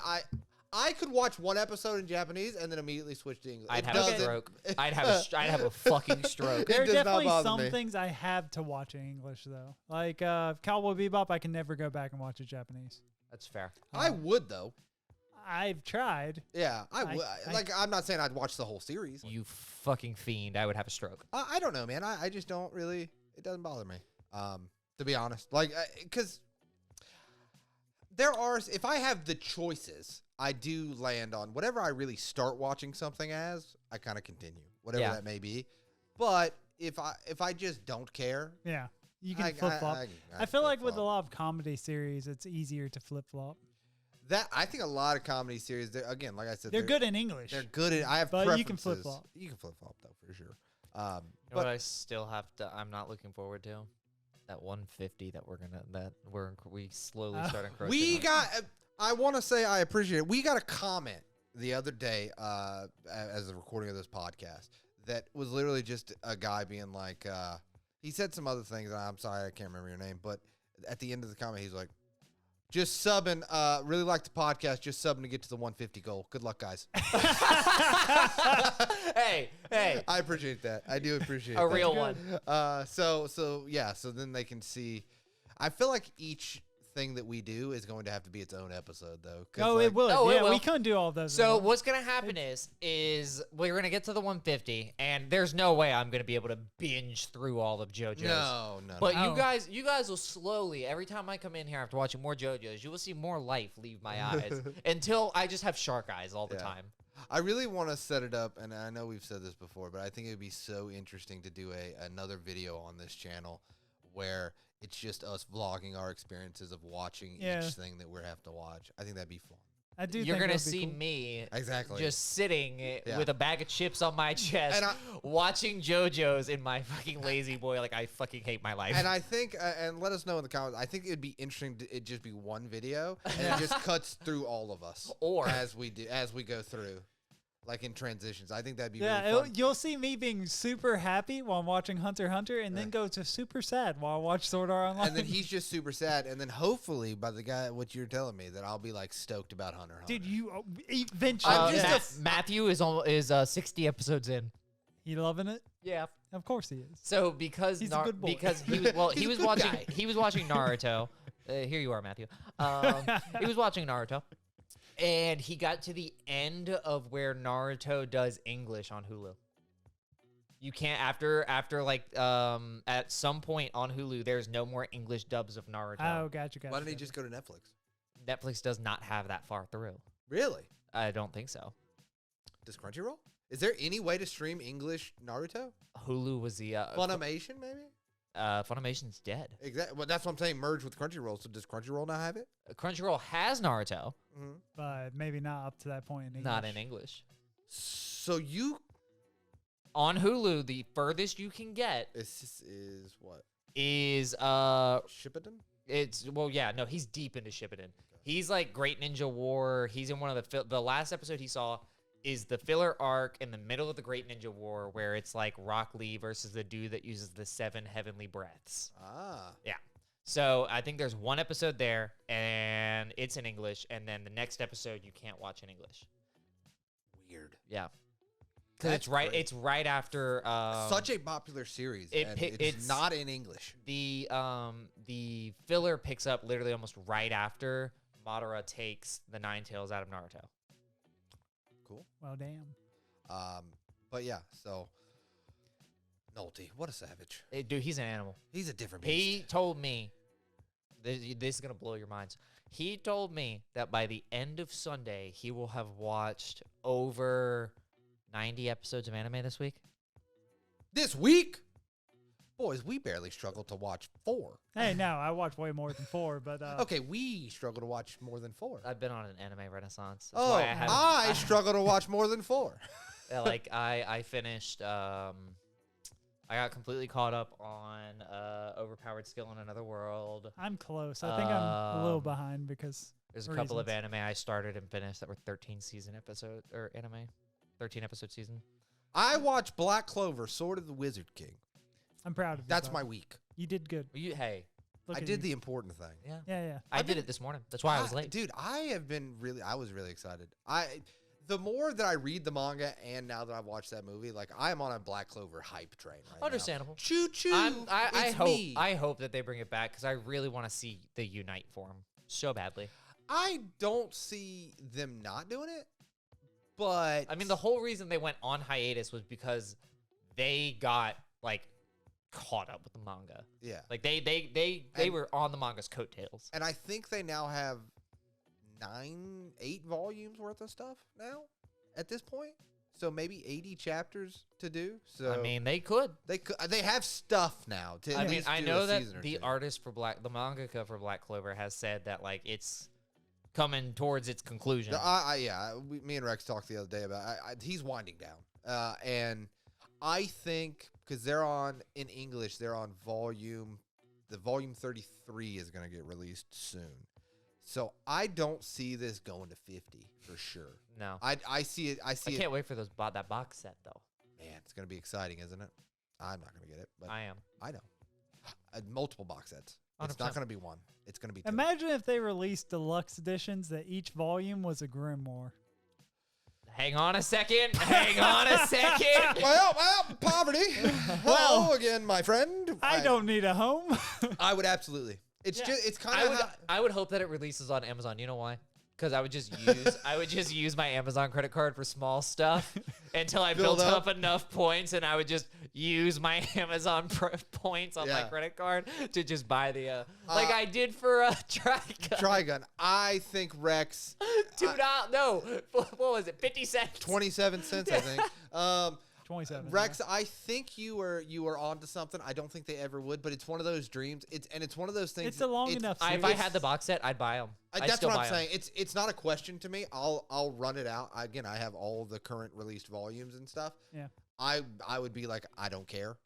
I could watch one episode in Japanese and then immediately switch to English. I'd It have a doesn't- stroke. I'd have a fucking stroke. There are does not definitely bother some me. things I have to watch in English though. Like Cowboy Bebop, I can never go back and watch it Japanese. That's fair. I would though. I've tried. Yeah, I I- would. I- Like, I'm not saying I'd watch the whole series. You fucking fiend. I would have a stroke. I don't know, man. I just don't really. It doesn't bother me. To be honest, like, because there are. If I have the choices, I do land on whatever I really start watching something as. I kind of continue, whatever Yeah. that may be. But if I just don't care, Yeah, you can I- flip flop. I I feel like with a flip-flop. lot of comedy series, it's easier to flip flop. That I think a lot of comedy series, again, like I said, They're good in English. They're good at. I have But preferences. you can flip-flop. You can flip flop though for sure. You know But what I still have to. I'm not looking forward to that 150 that we slowly start encroaching. we on. got. I want to say I appreciate it. We got a comment the other day as a recording of this podcast that was literally just a guy being like, he said some other things. And I'm sorry, I can't remember your name, but at the end of the comment, he's like, just subbing, really like the podcast, just subbing to get to the 150 goal. Good luck, guys. hey, I appreciate that. I do appreciate a that. real one. So then they can see. I feel like each thing that we do is going to have to be its own episode, though. 'cause, Oh, like, it will. Oh, it Yeah, we will. couldn't do all those. at So once. what's gonna happen is we're gonna get to the 150, and there's no way I'm gonna be able to binge through all of JoJo's. No. But Oh. you guys will slowly, every time I come in here after watching more JoJo's, you will see more life leave my eyes until I just have shark eyes all the Yeah. time. I really want to set it up, and I know we've said this before, but I think it would be so interesting to do another video on this channel where it's just us vlogging our experiences of watching Yeah. each thing that we have to watch. I think that'd be fun. I do. You're think gonna that'd be see cool. me Exactly. just sitting Yeah. with a bag of chips on my chest, And watching JoJo's in my fucking lazy boy. Like I fucking hate my life. And I think, and let us know in the comments, I think it'd be interesting to it just be one video, and it just cuts through all of us. Or- as we go through. Like in transitions. I think that'd be Yeah, really fun. you'll see me being super happy while I'm watching Hunter x Hunter, and then go to super sad while I watch Sword Art Online. And then he's just super sad. And then hopefully, by the guy, what you're telling me, that I'll be like stoked about Hunter x Hunter. dude, you eventually. I'm yeah. just Matthew is 60 episodes in. He loving it? Yeah. Of course he is. So because He's a good boy. because he was well, He's he a was good watching guy. he was watching Naruto. Here you are, Matthew. He was watching Naruto, and he got to the end of where Naruto does English on Hulu. You can't after like at some point on Hulu, there's no more English dubs of Naruto. Oh, gotcha. Why didn't he just go to Netflix? Netflix does not have that far through. Really? I don't think so. Does Crunchyroll? Is there any way to stream English Naruto? Hulu was the Funimation, maybe? Funimation's dead. Exactly. Well, that's what I'm saying. Merge with Crunchyroll. So does Crunchyroll now have it? Crunchyroll has Naruto, But maybe not up to that point in English. not in English. So you On Hulu, the furthest you can get is what? is Shippuden? it's well yeah no he's deep into Shippuden. He's like Great Ninja War. He's in one of the last episode he saw is the filler arc in the middle of the Great Ninja War where it's like Rock Lee versus the dude that uses the 7 heavenly breaths. Ah. Yeah. So I think there's one episode there and it's in English, and then the next episode you can't watch in English. Weird. Yeah. Because That's great. it's right after Such a popular series. And it's it's not in English. the filler picks up literally almost right after Madara takes the 9 tails out of Naruto. Cool. Well, damn. But yeah, so Nolte, what a savage. Dude, he's an animal. He's a different beast. He told me, this is going to blow your minds. He told me that by the end of Sunday, he will have watched over 90 episodes of anime this week. This week? Boys, we barely struggled to watch 4. Hey, no, I watched way more than 4, but Okay, we struggle to watch more than 4. I've been on an anime renaissance. That's Oh, why I haven't. I struggle to watch more than 4. Like I finished. I got completely caught up on Overpowered Skill in Another World. I'm close. I think I'm a little behind because There's a couple of reasons. anime I started and finished that were 13 episode season. I watched Black Clover, Sword of the Wizard King. I'm proud of you. That's bud. my week. You did good. Hey, Look I at did you. the important thing. yeah, Yeah. I did it this morning. That's why I was late. Dude, I was really excited. The more that I read the manga and now that I've watched that movie, like I am on a Black Clover hype train right Understandable. now. Choo choo. I hope that they bring it back because I really want to see the Unite form so badly. I don't see them not doing it, but I mean, the whole reason they went on hiatus was because they got like caught up with the manga. yeah. Like they were on the manga's coattails. And I think they now have 8 volumes worth of stuff now at this point. So maybe 80 chapters to do. So I mean, they could. they have stuff now to. I at mean, least I do know a that season or the two. artist for the mangaka for Black Clover has said that like it's coming towards its conclusion. Me and Rex talked the other day about. He's winding down, and I think because they're on in English, they're on volume 33 is going to get released soon. So I don't see this going to 50 for sure. No, I see it. I can't wait for that box set though. Man, it's going to be exciting, isn't it? I'm not going to get it, but I am. I know. Multiple box sets. It's 100%. not going to be one. It's going to be 2. Imagine if they released deluxe editions that each volume was a grimoire. Hang on a second. Hang on a second. well, poverty. Hello again, my friend. I don't need a home. I would absolutely. It's Yeah. just. It's kind of. I would hope that it releases on Amazon. You know why? Because I would just use my Amazon credit card for small stuff until I Build built up. up enough points, and I would just use my Amazon points on my Yeah. credit card to just buy the like I did for Trigun. Trigun. I think Rex. $2. No, what was it? 50 cents. 27 cents, I think. 27. Rex, I think you were onto something. I don't think they ever would, but it's one of those dreams. It's one of those things. It's a long enough If I had the box set, I'd buy them. That's what I'm saying. It's not a question to me. I'll run it out. Again, I have all the current released volumes and stuff. Yeah. I would be like, I don't care.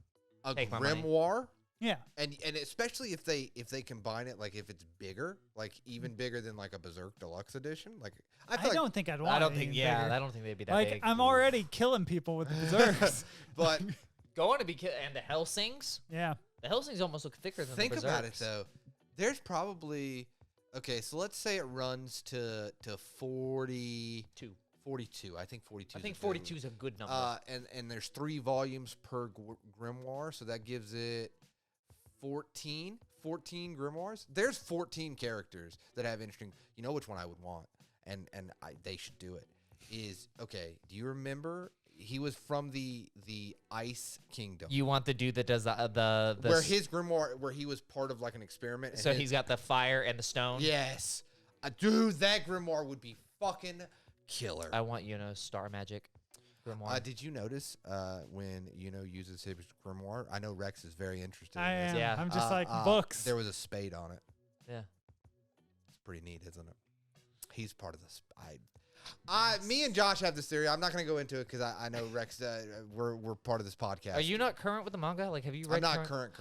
A Take my money. grimoire, Yeah. and especially if they combine it, like if it's bigger, like even bigger than like a Berserk Deluxe Edition. Like I feel don't think I'd want. I don't think. anything Yeah, bigger. I don't think they'd be that Like big. I'm already killing people with the berserks. but going to be and the Hellsings. Yeah. The Hellsings almost look thicker than think the about it Berserks. though. There's probably okay. So let's say it runs to 42. 42. I think 42. I think 42 is a good number. And there's 3 volumes per grimoire, so that gives it 14 grimoires. There's 14 characters that have interesting. You know which one I would want, and they should do it. Is okay. Do you remember? He was from the Ice Kingdom. You want the dude that does the where his grimoire, where he was part of like an experiment. And so he's got the fire and the stone. Yes, dude, that grimoire would be fucking killer. I want star magic grimoire. Did you notice when uses his grimoire? I know Rex is very interested. I in this. am. Yeah. I'm just like books. There was a spade on it. Yeah, it's pretty neat, isn't it? He's part of this. Me and Josh have this theory. I'm not going to go into it because I know Rex. We're part of this podcast. Are you not current with the manga? Like, have you read? I'm not current.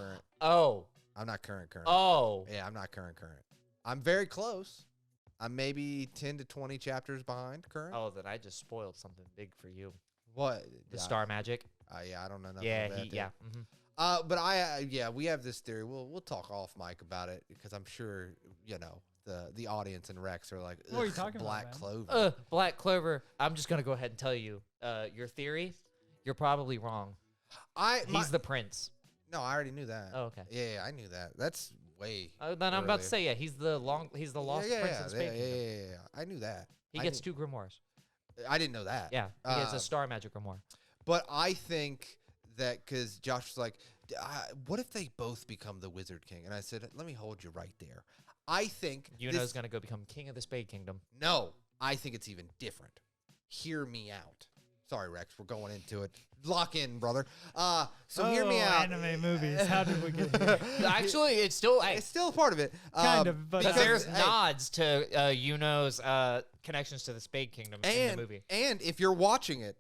Oh. I'm not current. Oh. Yeah, I'm not current. I'm very close. I'm maybe 10 to 20 chapters behind current. Oh, then I just spoiled something big for you. What? The star magic. Yeah, I don't know. Yeah, But we have this theory. We'll talk off mic about it because I'm sure the audience and Rex are like, what are you talking Black about, Clover. Black Clover. I'm just gonna go ahead and tell you, your theory. You're probably wrong. He's the prince. No, I already knew that. Oh, okay. Yeah, I knew that. That's way. Then I'm about to say, he's the lost prince of the Space Kingdom. Yeah. I knew that. He gets 2 grimoires. I didn't know that. Yeah, he gets a star magic grimoire. But I think that because Josh was like, what if they both become the Wizard King? And I said, let me hold you right there. I think Yuno's going to go become king of the Spade Kingdom. No, I think it's even different. Hear me out. Sorry, Rex, we're going into it. Lock in, brother. Hear me out. Anime movies. How did we get here? Actually, it's still a part of it. Kind of, but because there's nods to Yuno's connections to the Spade Kingdom in the movie. And if you're watching it,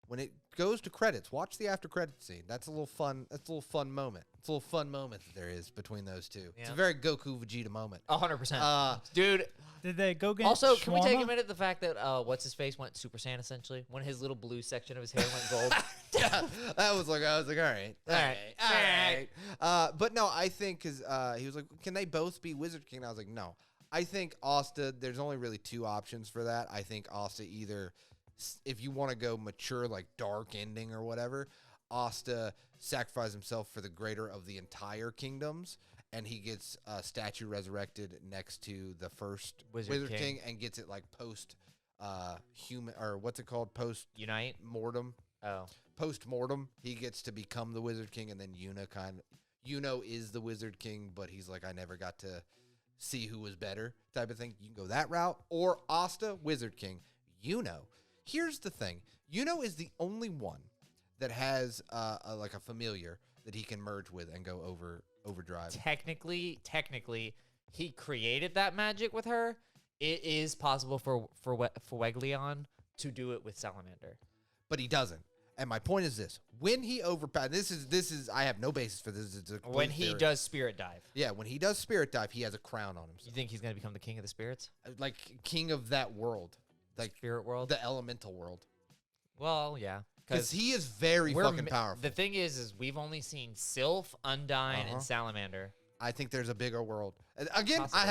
when it goes to credits, watch the after credit scene. That's a little fun. That's a little fun moment. It's a little fun moment that there is between those two. Yeah. It's a very Goku Vegeta moment. 100%. Dude. Did they go get Also, shawarma? can we take a minute the fact that what's his face went Super Saiyan essentially when his little blue section of his hair went gold? I was like, all right. But no, I think because he was like, can they both be Wizard King? And I was like, no. I think Asta. There's only really 2 options for that. I think Asta either. If you want to go mature, like dark ending or whatever, Asta sacrifices himself for the greater of the entire kingdoms, and he gets a statue resurrected next to the first Wizard King and gets it like post human, or what's it called? Post Unite mortem. Oh, post mortem. He gets to become the Wizard King, and then Yuno is the Wizard King, but he's like, I never got to see who was better type of thing. You can go that route, or Asta Wizard King. Here's the thing. Yuno is the only one that has like a familiar that he can merge with and go overdrive. Technically, he created that magic with her. It is possible for Weglion to do it with Salamander, but he doesn't. And my point is this: when he overpowers, this is I have no basis for this. It's when he does Spirit Dive. Yeah, when he does Spirit Dive, he has a crown on himself. You think he's gonna become the king of the spirits? Like king of that world. Like spirit world, the elemental world. Well, yeah, because he is very fucking powerful. The thing is we've only seen Sylph, Undyne, and Salamander. I think there's a bigger world. Again, Possible. I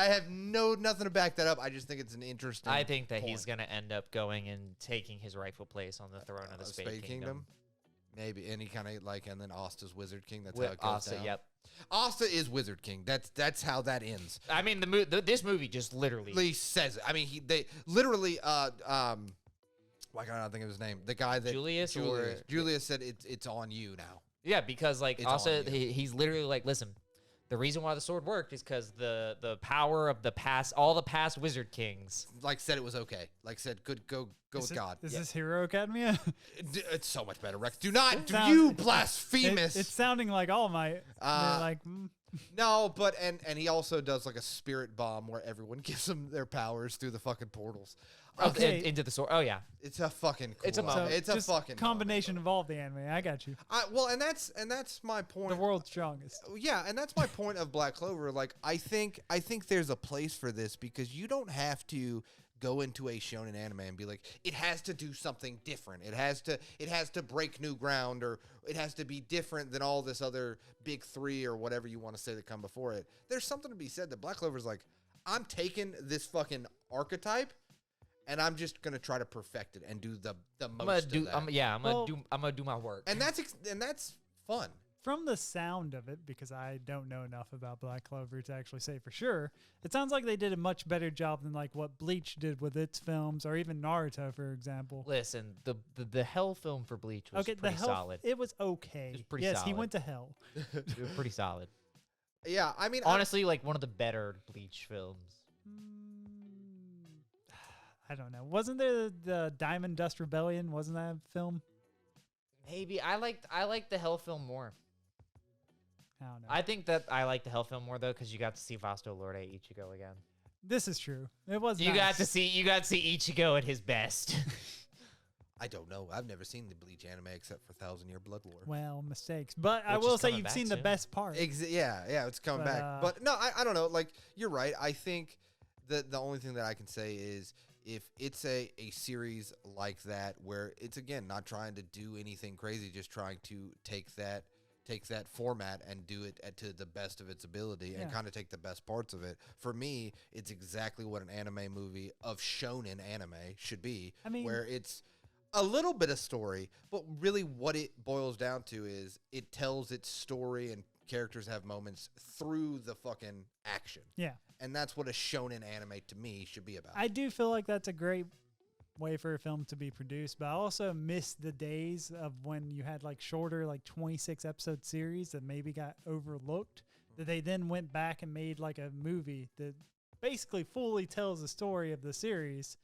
have nothing to back that up. I just think it's an interesting. I think that point. he's gonna end up going and taking his rightful place on the throne of the Spade Kingdom. Maybe any kind of like, and then Asta's Wizard King. That's how it goes Asta, down. Yep. Asta is Wizard King. That's how that ends. I mean, this movie just literally says it. I mean, they literally. Why can't I not think of his name? The guy that Julius said it's on you now. Yeah, because like It's also on you. he's literally like, listen, the reason why the sword worked is because the power of the past, all the past Wizard Kings, like said it was okay. Like said, good, go with God. Is this Hero Academia? It's so much better, Rex. Do you blasphemous? It's sounding like All Might. Like. No, but and he also does like a spirit bomb where everyone gives them their powers through the fucking portals. Okay, into the sword. Oh yeah, it's a fucking. Cool it's a moment. It's a fucking combination of all the anime. I got you. And that's my point. The world's strongest. Yeah, and that's my point of Black Clover. Like I think there's a place for this because you don't have to go into a shonen anime and be like, it has to do something different. It has to break new ground, or it has to be different than all this other big 3 or whatever you want to say that come before it. There's something to be said that Black Clover's like, I'm taking this fucking archetype and I'm just gonna try to perfect it and do the most I'm gonna do. of that. I'm gonna do my work. And that's fun. From the sound of it, because I don't know enough about Black Clover to actually say for sure, it sounds like they did a much better job than like what Bleach did with its films, or even Naruto, for example. Listen, the Hell film for Bleach was pretty solid. It was okay. It was pretty yes, he solid. went to hell. It was pretty solid. Yeah, I mean, Honestly, like one of the better Bleach films. I don't know. Wasn't there the Diamond Dust Rebellion? Wasn't that a film? Maybe I liked the Hell film more. I don't know. I think that I like the Hell film more though because you got to see Vasto Lorde Ichigo again. This is true. It was. You nice. got to see Ichigo at his best. I don't know. I've never seen the Bleach anime except for Thousand Year Blood War. Well, mistakes, but I Which will is say coming you've back seen the soon. best part. Yeah, it's coming But, back. But no, I don't know. Like, you're right. I think that the only thing that I can say is if it's a series like that where it's, again, not trying to do anything crazy, just trying to take that format and do it to the best of its ability and kind of take the best parts of it. For me, it's exactly what an anime movie of shonen anime should be, I mean, where it's a little bit of story, but really what it boils down to is it tells its story and characters have moments through the fucking action. Yeah. And that's what a shonen anime to me should be about. I do feel like that's a great way for a film to be produced, but I also miss the days of when you had like shorter, like 26 episode series that maybe got overlooked, that they then went back and made like a movie that basically fully tells the story of the series,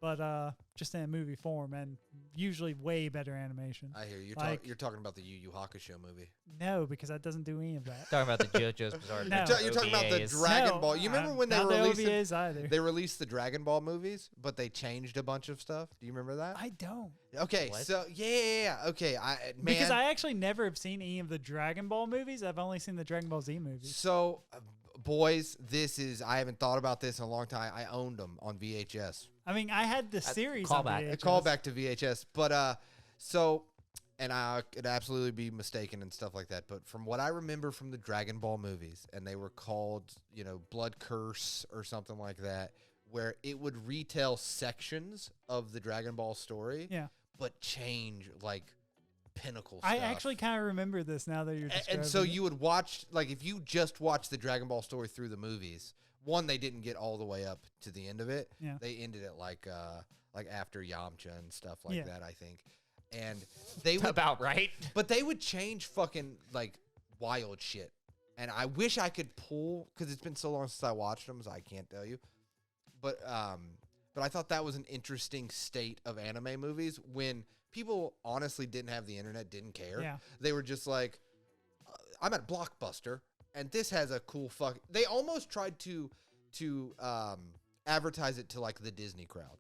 but just in a movie form and usually way better animation. I hear you. Like- You're talking about the Yu Yu Hakusho movie. No, because that doesn't do any of that. Talking about the JoJo's Bizarre No. Adventure You're talking about the OVAs. Dragon No, Ball. You remember when they not the released OVAs either. They released the Dragon Ball movies, but they changed a bunch of stuff. Do you remember that? I don't. Okay, What? so yeah. Okay, Because I actually never have seen any of the Dragon Ball movies. I've only seen the Dragon Ball Z movies. So, boys, I haven't thought about this in a long time. I owned them on VHS. I mean, I had the series on callback. VHS. A callback to VHS, but and I could absolutely be mistaken and stuff like that. But from what I remember from the Dragon Ball movies, and they were called, Blood Curse or something like that, where it would retell sections of the Dragon Ball story, Yeah. but change like pinnacle stuff. I actually kind of remember this now that you're describing And so it. you would watch, like, if you just watch the Dragon Ball story through the movies, one, they didn't get all the way up to the end of it. Yeah. They ended it like after Yamcha and stuff like Yeah. that, I think. And they would, About right. but they would change fucking like wild shit. And I wish I could pull, because it's been so long since I watched them, so I can't tell you. But I thought that was an interesting state of anime movies when people honestly didn't have the internet, didn't care. Yeah. They were just like, I'm at BlockBuster, and this has a cool fuck. They almost tried to advertise it to like the Disney crowd.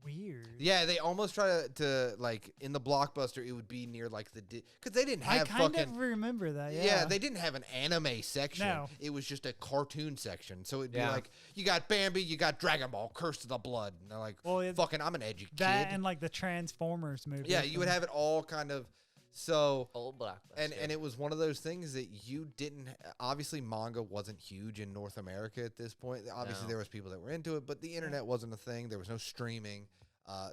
Weird. Yeah, they almost try to like in the BlockBuster, it would be near like because they didn't have I kind fucking. of remember that. Yeah. Yeah, they didn't have an anime section. No. It was just a cartoon section. So it'd be Yeah. like, you got Bambi, you got Dragon Ball, Curse of the Blood. And they're like, Well, fucking, I'm an edgy that kid. and like the Transformers movie. Yeah, you would have it all kind of. So, Old Blockbuster. and it was one of those things that you didn't. Obviously, manga wasn't huge in North America at this point. Obviously, No. there was people that were into it, but the internet wasn't a thing. There was no streaming.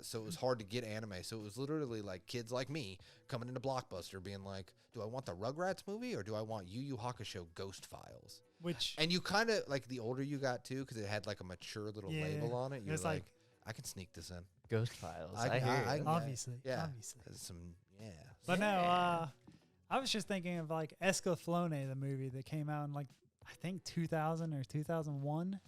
So it was hard to get anime. So it was literally like kids like me coming into BlockBuster being like, do I want the Rugrats movie or do I want Yu Yu Hakusho Ghost Files? Which And you kind of, like, the older you got, too, because it had, like, a mature little Yeah, label on it, you're it's like, like- I can sneak this in. Ghost Files. I- I, hear I- you. obviously. Yeah. Obviously. There's some, yeah. But no, Yeah. I was just thinking of like Escaflowne, the movie that came out in like I think 2000 or 2001.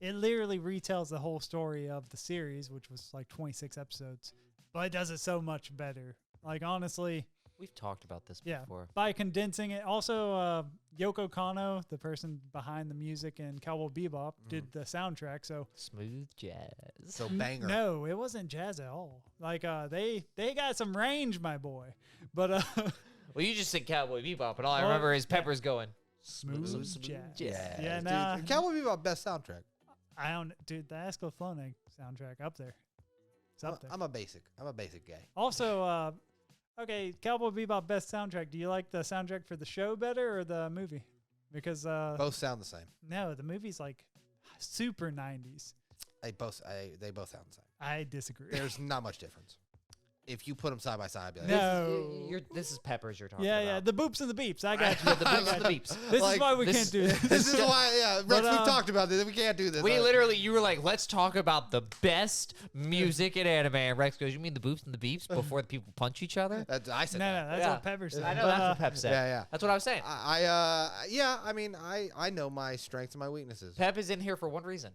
It literally retells the whole story of the series, which was like 26 episodes, but it does it so much better. Like honestly, We've talked about this yeah, before. by condensing it. Also, Yoko Kanno, the person behind the music in Cowboy Bebop, did the soundtrack. So Smooth jazz. So banger. no, it wasn't jazz at all. Like they got some range, my boy. But Well, you just said Cowboy Bebop, and all I Well, remember is yeah. Peppers going. smooth jazz. jazz. Yeah, dude, nah. Cowboy Bebop best soundtrack. I don't, dude. The Escaflowne soundtrack up there. It's up there. I'm a basic guy. Also, okay, Cowboy Bebop best soundtrack. Do you like the soundtrack for the show better or the movie? Because Both sound the same. no, the movie's like super 90s. They both sound the same. I disagree. There's not much difference. If you put them side by side, I'd be like, No. This is peppers you're talking yeah, about. the boops and the beeps. I got you. The boops and the beeps. This Like, is why we this- can't do this. This is why, Rex, But, we've talked about this. We can't do this. We literally, you were like, let's talk about the best music in anime. And Rex goes, you mean the boops and the beeps before the people punch each other? I said No, that. that's Yeah. what Pepper said. I know But, that's what Pep said. Yeah. That's what I was saying. I mean, I know my strengths and my weaknesses. Pep is in here for one reason.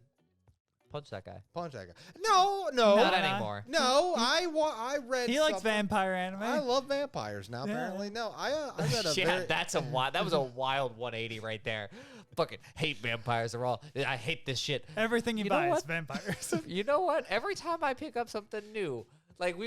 Punch that guy. Punch that guy. No. Not no. anymore. No, I read. He likes something- vampire anime. I love vampires now. Yeah. Apparently, no. I read a Yeah, very. that was a wild 180 right there. Fucking hate vampires. They're all. I hate this shit. Everything you You know buy is what? vampires. You know what? Every time I pick up something new, like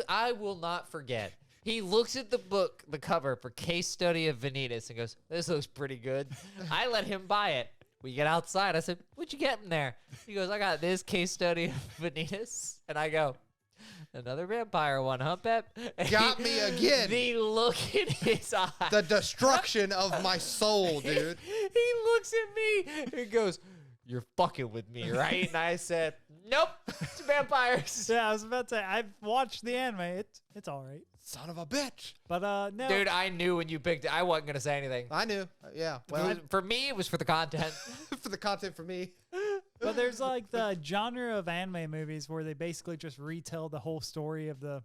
I will not forget. He looks at the cover for Case Study of Vanitas and goes, "This looks pretty good." I let him buy it. We get outside. I said, "What'd you get in there?" He goes, "I got this Case Study of Vanitas," and I go, "Another vampire one, huh, Pep?" And Got me again. The look in his eye. The destruction of my soul, dude. He looks at me and goes, "You're fucking with me, right?" And I said, "Nope, it's vampires." yeah, I was about to say, I've watched the anime. It's all right. Son of a bitch. But no. Dude, I knew when you picked it. I wasn't going to say anything. I knew. Yeah. It Well, was- for me, it was for the content. for the content for me. But there's like the genre of anime movies where they basically just retell the whole story of the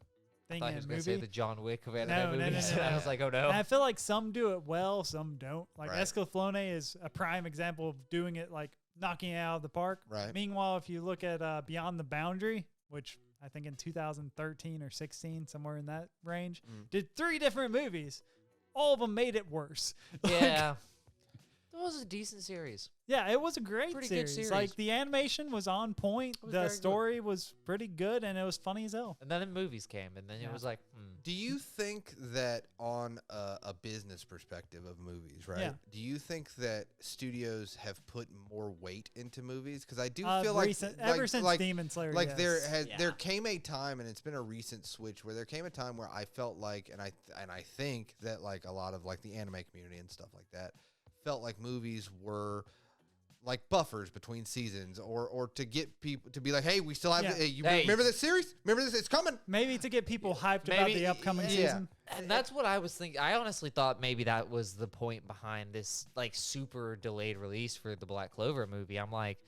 I thing thought he in was a going to say movie. the John Wick of anime No, no, no, movies. no, And I no. was like, oh no. And I feel like some do it well, some don't. Like Right. Escaflowne is a prime example of doing it, like knocking it out of the park. Right. Meanwhile, if you look at Beyond the Boundary, which I think in 2013 or 16, somewhere in that range, did 3 different movies. All of them made it worse. Like, Yeah. That was a decent series. yeah, it was a great Pretty good series. series. Like the animation was on point. was The very good. story was pretty good, and it was funny as hell. And then the movies came, and then Yeah. it was like, Do you think that on a business perspective of movies, right? Yeah. Do you think that studios have put more weight into movies? Because I do Ever feel like since Demon Slayer, like yes. there came a time, and it's been a recent switch where there came a time where I felt like, and I think that like a lot of like the anime community and stuff like that felt like movies were like buffers between seasons, or to get people to be like, hey, we still have Yeah. hey, remember this series? Remember this? It's coming. Maybe to get people hyped about Maybe- the upcoming yeah. season. and that's what I was thinking. I honestly thought maybe that was the point behind this like super delayed release for the Black Clover movie. I'm like,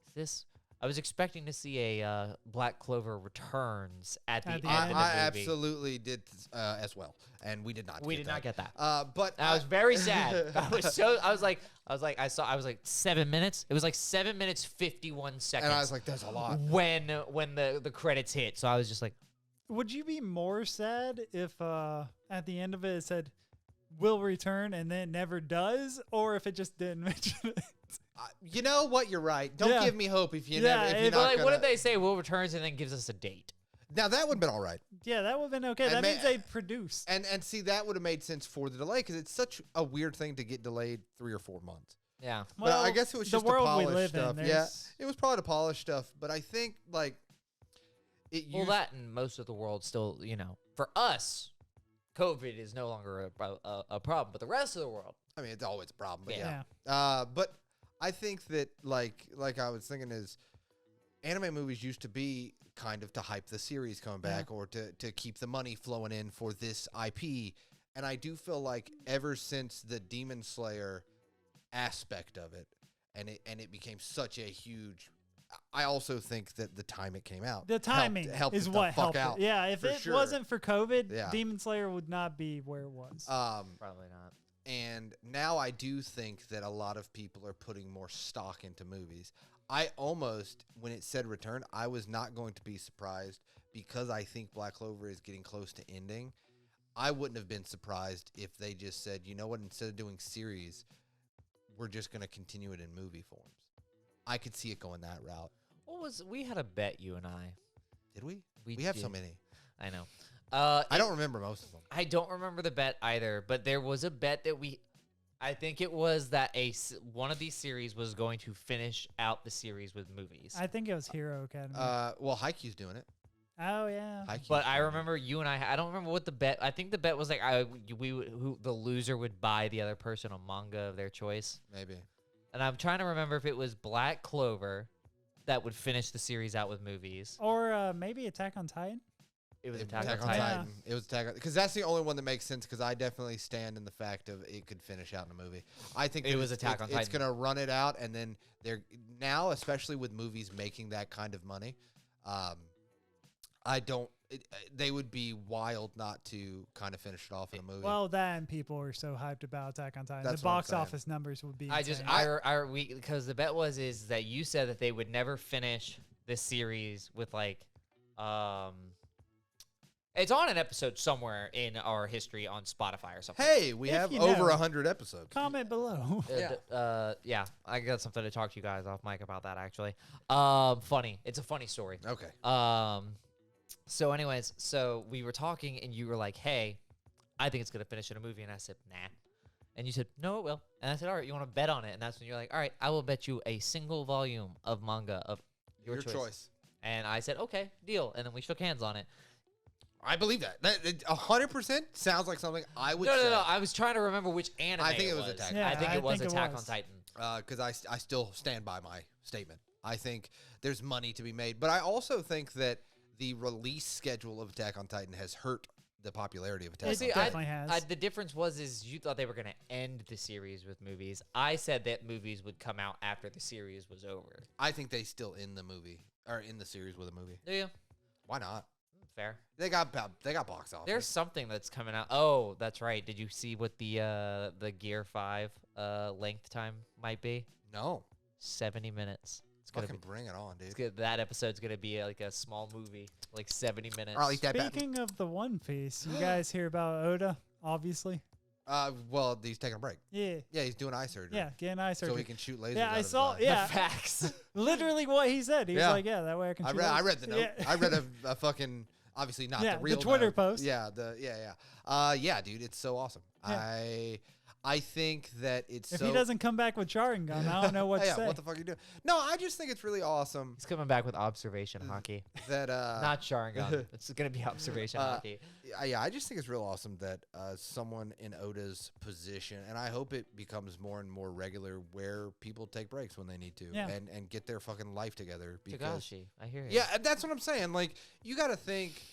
is this? I was expecting to see a Black Clover Returns at the At end the of end. the I movie. absolutely did as well, and we did not. We did not get that. But I was very sad. I was like 7 minutes. It was like 7 minutes 51 seconds. and I was like, "There's a lot." when the credits hit. So I was just like, Would you be more sad if at the end of it said will return and then never does, or if it just didn't mention it? You know what? You're right. Don't Yeah. give me hope if you Yeah, never. If it- you're but not like, gonna, what did they say? Will returns and then gives us a date. Now that would have been all right. Yeah, that would have been okay. And That ma- means they produced. And see, that would have made sense for the delay because it's such a weird thing to get delayed 3 or 4 months. Yeah. But I guess it was just the world to we polish live stuff. in. Yeah, there's- it was probably to polish stuff. But I think like it. Well, that and most of the world still, for us, COVID is no longer a problem, but the rest of the world, I mean, it's always a problem. But yeah. Yeah. But I think that like I was thinking is anime movies used to be kind of to hype the series coming back or to keep the money flowing in for this IP. And I do feel like ever since the Demon Slayer aspect of it and it became such a huge, I also think that the time it came out, The timing helped is it what the fuck helped out. it. Yeah, if for it sure. wasn't for COVID, Yeah. Demon Slayer would not be where it was. probably not. And now I do think that a lot of people are putting more stock into movies. I almost, when it said return, I was not going to be surprised because I think Black Clover is getting close to ending. I wouldn't have been surprised if they just said, you know what, instead of doing series, we're just going to continue it in movie forms. I could see it going that route. We had a bet, you and I. Did we? We We have so did. many. I know. I don't remember most of them. I don't remember the bet either, but there was a bet that I think it was that one of these series was going to finish out the series with movies. I think it was Hero Academy. Well, Haikyuu's doing it. oh yeah. Haikyuu's But I doing it. remember you and I don't remember what the bet. I think the bet was like who the loser would buy the other person a manga of their choice. Maybe. And I'm trying to remember if it was Black Clover, that would finish the series out with movies. Or maybe Attack on Titan. It was Attack Attack on on Titan. Titan. It was Attack on, because that's the only one that makes sense. Because I definitely stand in the fact of it could finish out in a movie. I think It that was Attack on It's Titan. gonna run it out, and then they're now, especially with movies making that kind of money. I don't. They would be wild not to kind of finish it off in a movie. Well, that and people are so hyped about Attack on Titan. That's The what I'm box saying. office numbers would be. I just insane. because the bet is that you said that they would never finish this series with like it's on an episode somewhere in our history on Spotify or something. hey, we If have you over know. 100 episodes. Comment below. Yeah, I got something to talk to you guys off mic about that actually. Funny. It's a funny story. Okay. So anyways, so we were talking and you were like, hey, I think it's going to finish in a movie. And I said, nah. And you said, no, it will. And I said, all right, you want to bet on it? And that's when you're like, all right, I will bet you a single volume of manga of your choice. And I said, okay, deal. And then we shook hands on it. I believe that. That 100% sounds like something I would say. No. I was trying to remember which anime I think it was was. Attack. Yeah, I think I it was think it Attack was. on Titan. Because I still stand by my statement. I think there's money to be made. But I also think that the release schedule of Attack on Titan has hurt the popularity of Attack on See, Titan. definitely has. the difference is you thought they were going to end the series with movies. I said that movies would come out after the series was over. I think they still in the movie or in the series with a movie. Do you? Why not? Fair. They got box office. There's something that's coming out. Oh, that's right. Did you see what the Gear 5 length time might be? no. 70 minutes. It's gonna Fucking be. bring it on, It's dude. good. That episode's gonna be like a small movie, like 70 minutes. I'll eat that. Speaking of the One Piece, you guys hear about Oda? Obviously. Well, he's taking a break. Yeah. Yeah, he's doing eye surgery. Yeah, getting eye surgery. So he can shoot lasers. Yeah, out I of his saw. eye. Yeah, Facts. literally what he said. He was Yeah. like, "Yeah, that way I can." shoot I lasers." read the note. Yeah. I read a fucking obviously not Yeah, the the real Twitter note. post. Yeah, yeah, dude, it's so awesome. Yeah. I think that it's If so. he doesn't come back with Sharingan, I don't know what to yeah, say. what the fuck are you doing? No, I just think it's really awesome He's coming back with observation hockey, that not Sharingan. It's gonna be observation hockey. yeah, I just think it's real awesome that someone in Oda's position, and I hope it becomes more and more regular, where people take breaks when they need to, Yeah. and get their fucking life together. Because Tagashi, I hear you. yeah, that's what I'm saying. Like, you got to think.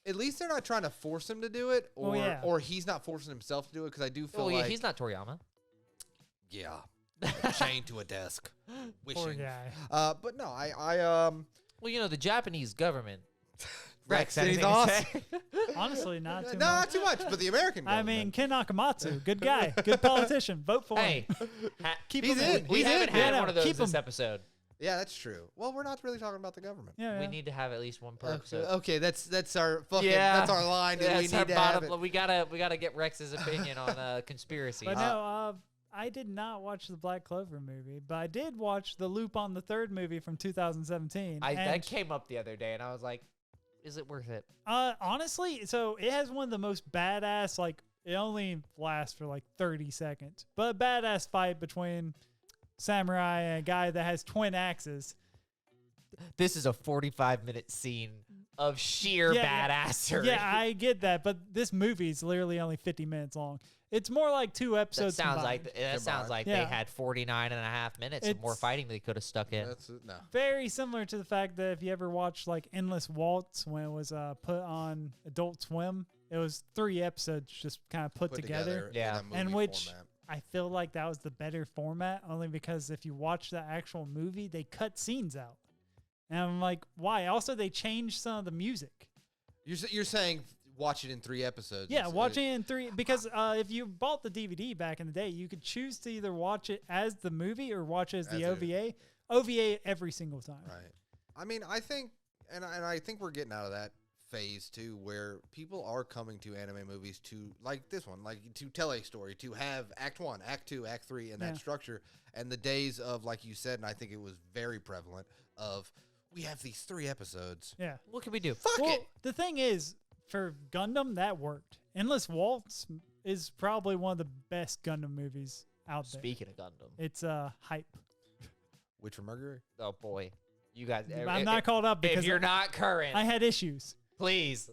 At least they're not trying to force him to do it, or Well, yeah. or he's not forcing himself to do it. Because I do feel Well, yeah, like he's not Toriyama. yeah, chained to a desk, Poor wishing. guy. But no, I Well, you know the Japanese government. Rex, anything he's to awesome. say? Honestly, not too Not much. too much, but the American. I mean, government. Ken Nakamatsu, good guy, good politician. Vote for Hey, him. Keep He's him in. we He's haven't in. had Yeah, one of those keep this him. episode. Yeah, that's true. Well, we're not really talking about the government. Yeah, We yeah. need to have at least one per episode. Okay, that's our fucking Yeah. that's our line. Dude. Yeah, We it's our need to have bottom. it. We gotta get Rex's opinion on conspiracy. But no, I did not watch the Black Clover movie, but I did watch the Loop on the Third movie from 2017. That and, came up the other day, and I was like, "Is it worth it?" honestly, so it has one of the most badass, like, it only lasts for like 30 seconds, but a badass fight between samurai and a guy that has twin axes. This is a 45-minute scene of sheer Yeah, badassery. Yeah, I get that, but this movie is literally only 50 minutes long. It's more like 2 episodes. that sounds combined. like that sounds like Yeah. they had 49 and a half minutes of more It's- fighting they could have stuck in. That's no. Very similar to the fact that if you ever watched like Endless Waltz when it was put on Adult Swim, it was 3 episodes just kind of put together. Yeah. in a And movie which format. I feel like that was the better format, only because if you watch the actual movie, they cut scenes out. And I'm like, why? Also, they changed some of the music. You're saying watch it in 3 episodes. Yeah, It's- watching it in 3 because if you bought the DVD back in the day, you could choose to either watch it as the movie or watch it as the As a- OVA. OVA every single time. Right. I mean, I think, and I think we're getting out of that phase too, where people are coming to anime movies to, like this one, like to tell a story, to have Act 1, Act 2, Act 3, and Yeah. that structure. And the days of, like you said, and I think it was very prevalent, of we have these 3 episodes. Yeah. What can we do? Fuck Well, it. the thing is, for Gundam, that worked. Endless Waltz is probably one of the best Gundam movies out there. Speaking of Gundam, It's hype. Witch from Mercury. oh boy, you guys. I'm not caught up If because you're not current, I had issues. please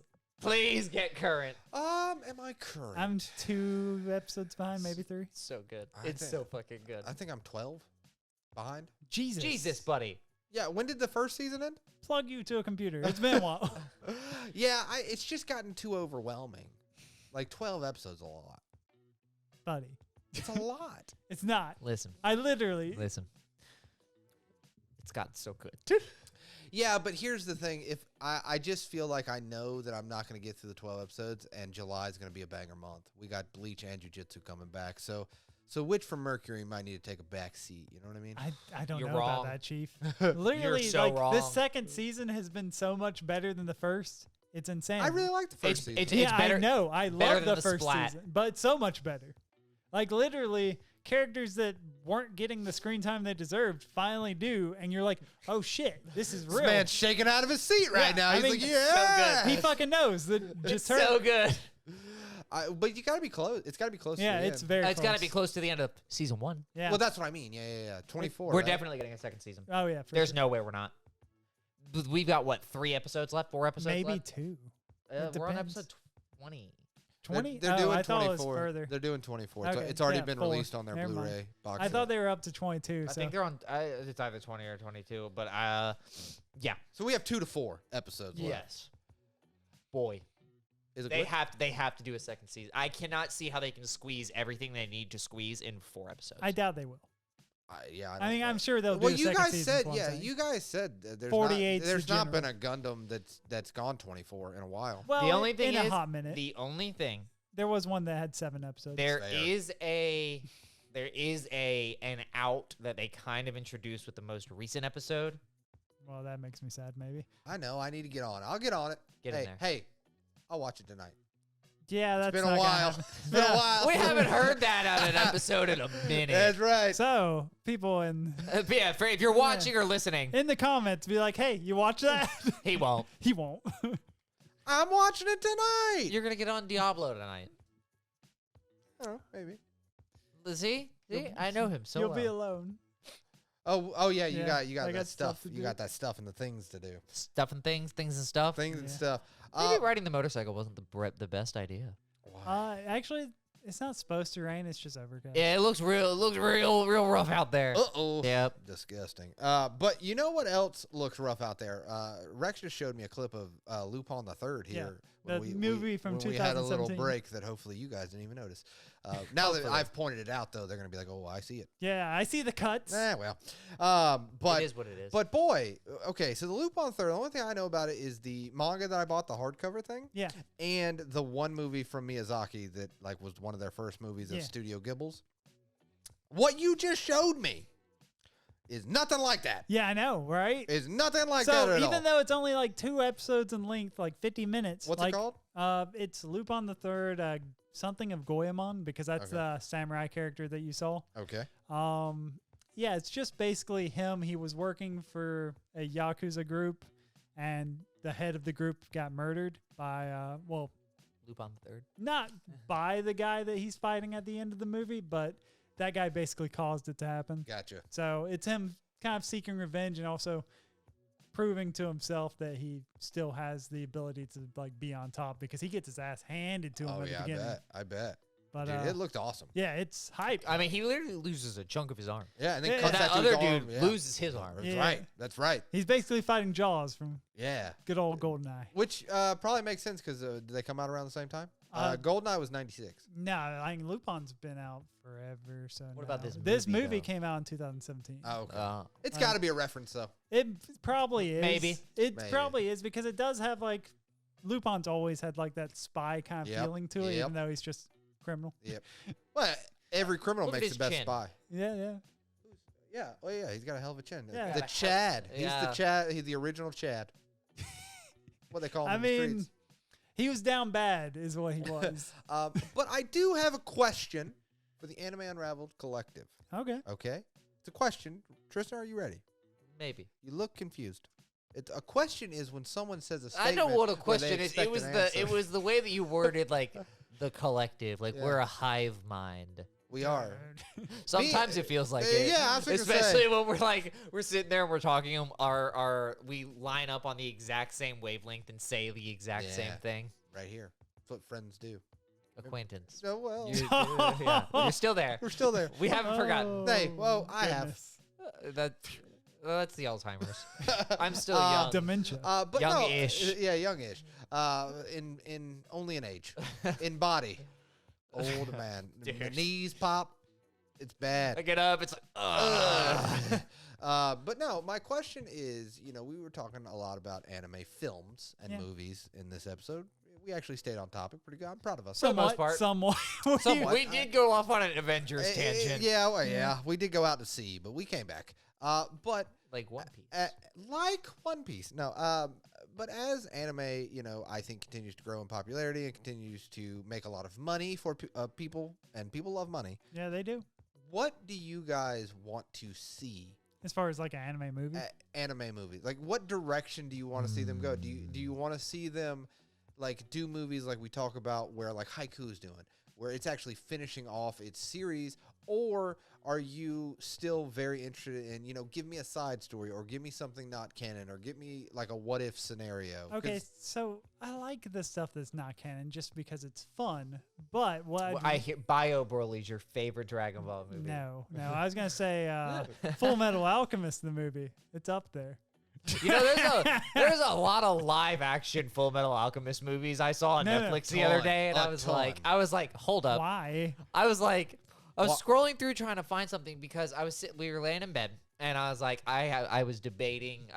get current. Am I current? I'm 2 episodes behind, maybe 3. So good. I It's think- so fucking good. I think I'm 12 behind. Jesus. Jesus, buddy. Yeah, when did the first season end? Plug you to a computer. It's been a while. Yeah, it's just gotten too overwhelming. Like 12 episodes is a lot. Buddy. It's a lot. It's not. Listen. I literally. Listen. It's gotten so good. Yeah, but here's the thing. If I just feel like I know that I'm not going to get through the 12 episodes, and July is going to be a banger month. We got Bleach and Jujutsu coming back. So Witch from Mercury might need to take a back seat. You know what I mean? I don't You're know wrong. about that, Chief. Literally, so like wrong. this second season has been so much better than the first. It's insane. I really like the first season. yeah, better, I know. I better love than the the first Splat. season, but so much better. Like literally, characters that weren't getting the screen time they deserved finally do, and you're like, oh shit, this is This real. man's shaking out of his seat right Yeah, now. I He's mean, like, it's yeah. He fucking knows that It's just her. so good. But you got to be close. It's got to be close. Yeah, to the it's end. very. It's got to close. be close to the end of season 1. Yeah. Well, that's what I mean. Yeah. 24. We're right? definitely getting a second season. Oh yeah. For There's sure. no way we're not. We've got what, 3 episodes left? 4 episodes maybe left? 2. It We're on depends. episode 20. 20. They're doing I thought 24. it was further. They're doing 24. Okay, It's already yeah, been 4. released on their Never mind. Blu-ray box. I set. thought they were up to 22. I So. think they're on. It's either 20 or 22. But yeah. So we have 2 to 4 episodes left. Yes. Boy, Is it they good? have to do a second season. I cannot see how they can squeeze everything they need to squeeze in 4 episodes. I doubt they will. Yeah. I mean, don't I'm know. sure they'll Well, do. you second guys season, said, is what I'm yeah, saying. you guys said there's 48 not, 's there's the not been general. a Gundam that's gone 24 in a while. Well, the only thing in is a hot minute, the only thing there was one that had 7 episodes. there Fair. is an out that they kind of introduced with the most recent episode. Well, that makes me sad. Maybe. I know. I need to get on it. I'll get on it. Get in there. Hey, I'll watch it tonight. Yeah, that's It's been not a gonna while. happen. It's been a while. We haven't heard that on an episode in a minute. That's right. So people in Yeah, if you're watching or listening, in the comments be like, "Hey, you watch that?" he won't. He won't. I'm watching it tonight. You're gonna get on Diablo tonight. Oh, maybe. See, I know him so You'll well. be alone. Oh yeah. You Yeah, got I that got stuff. stuff to You do. got that stuff and the things to do. Stuff and things and stuff. Things and Yeah. stuff. Maybe riding the motorcycle wasn't the best idea. Actually, it's not supposed to rain. It's just overcast. Yeah, it looks real rough out there. Uh-oh. Yep. Disgusting. But you know what else looks rough out there? Rex just showed me a clip of Lupin the Third here. the movie from when we had a little 2017. break that hopefully you guys didn't even notice. Now that I've pointed it out, though, they're going to be like, oh, I see it. Yeah, I see the cuts. Well. But It is what it is. But boy, okay, so the Lupin Third, the only thing I know about it is the manga that I bought, the hardcover thing. Yeah. And the one movie from Miyazaki that like was one of their first movies of Yeah. Studio Ghiblis. What you just showed me is nothing like that. Yeah, I know, right? Is nothing like So that at even all. though it's only like 2 episodes in length, like 50 minutes. What's like, it called? It's Lupin the Third, something of Goemon, because that's Okay. the samurai character that you saw. Okay. Yeah, it's just basically him. He was working for a Yakuza group, and the head of the group got murdered by, Lupin the Third. not by the guy that he's fighting at the end of the movie, but that guy basically caused it to happen. Gotcha. So it's him kind of seeking revenge and also proving to himself that he still has the ability to like be on top, because he gets his ass handed to him Oh at the yeah, beginning. I bet. But Dude, it looked awesome. yeah, it's hype. I mean, he literally loses a chunk of his arm. Yeah, and then Yeah, cuts That that other dude's dude arm. Yeah. loses his arm. That's Yeah. right. That's right. He's basically fighting Jaws from Yeah. good old GoldenEye. Which probably makes sense because did they come out around the same time? Goldeneye was 96. No, I mean Lupin's been out forever. So What about no. this This movie, movie though? came out in 2017. Oh, okay. Uh, It's got to be a reference though. It probably is. Maybe. It Maybe. probably is, because it does have like Lupin's always had like that spy kind of Yep. feeling to it, Yep. even though he's just criminal. Yep. Well, every criminal Look at makes his the best chin. spy. Yeah, yeah. Yeah. Oh yeah, he's got a hell of a chin. Yeah. The Got a Chad. hell- He's the yeah. Chad. He's the original Chad. What they call him I in the mean, streets. he was down bad, is what he was. But I do have a question for the Anime Unraveled collective. Okay. Okay, it's a question. Tristan, are you ready? maybe. You look confused. A question is when someone says a I statement. know what a where they question is. expect It was an the answer. it was the way that you worded like the collective, like Yeah. we're a hive mind. We are. Sometimes it feels like uh, it. yeah, I was gonna especially say. when we're sitting there and we're talking. We line up on the exact same wavelength and say the exact same Yeah. thing. Right here. That's what friends do. Acquaintance. So well, Yeah, you're still there. we're still there. We haven't forgotten. Hey, well, I have. Goodness. That That's the Alzheimer's. I'm still Uh, young. Dementia. But Young-ish. yeah, youngish. In only in age, in body, old man. The Dude. knees pop. It's bad. I get up. It's like, ugh. But no, my question is, we were talking a lot about anime films and Yeah. movies in this episode. We actually stayed on topic pretty good. I'm proud of us. For the most part. Somewhat. Somewhat. We did go off on an Avengers tangent. Yeah, well, yeah, we did go out to sea, but we came back. But Like One Piece. like One Piece, no. But as anime, I think continues to grow in popularity and continues to make a lot of money for people, and people love money. Yeah, they do. What do you guys want to see? As far as like an anime movie. Anime movies, like what direction do you want to see them go? Do you want to see them like do movies like we talk about where like Haiku's doing, where it's actually finishing off its series, or are you still very interested in, give me a side story or give me something not canon or give me like a what if scenario? Okay, 'Cause so I like the stuff that's not canon just because it's fun. But what Well, I hear Bio Broly's your favorite Dragon Ball movie. no, I was gonna say Full Metal Alchemist, the movie. It's up there. There's a lot of live action Full Metal Alchemist movies I saw on No, no, Netflix the other ton, day, and a I was ton. like, hold up. Why? I was Wha- scrolling through trying to find something because we were laying in bed, and I was like, I was debating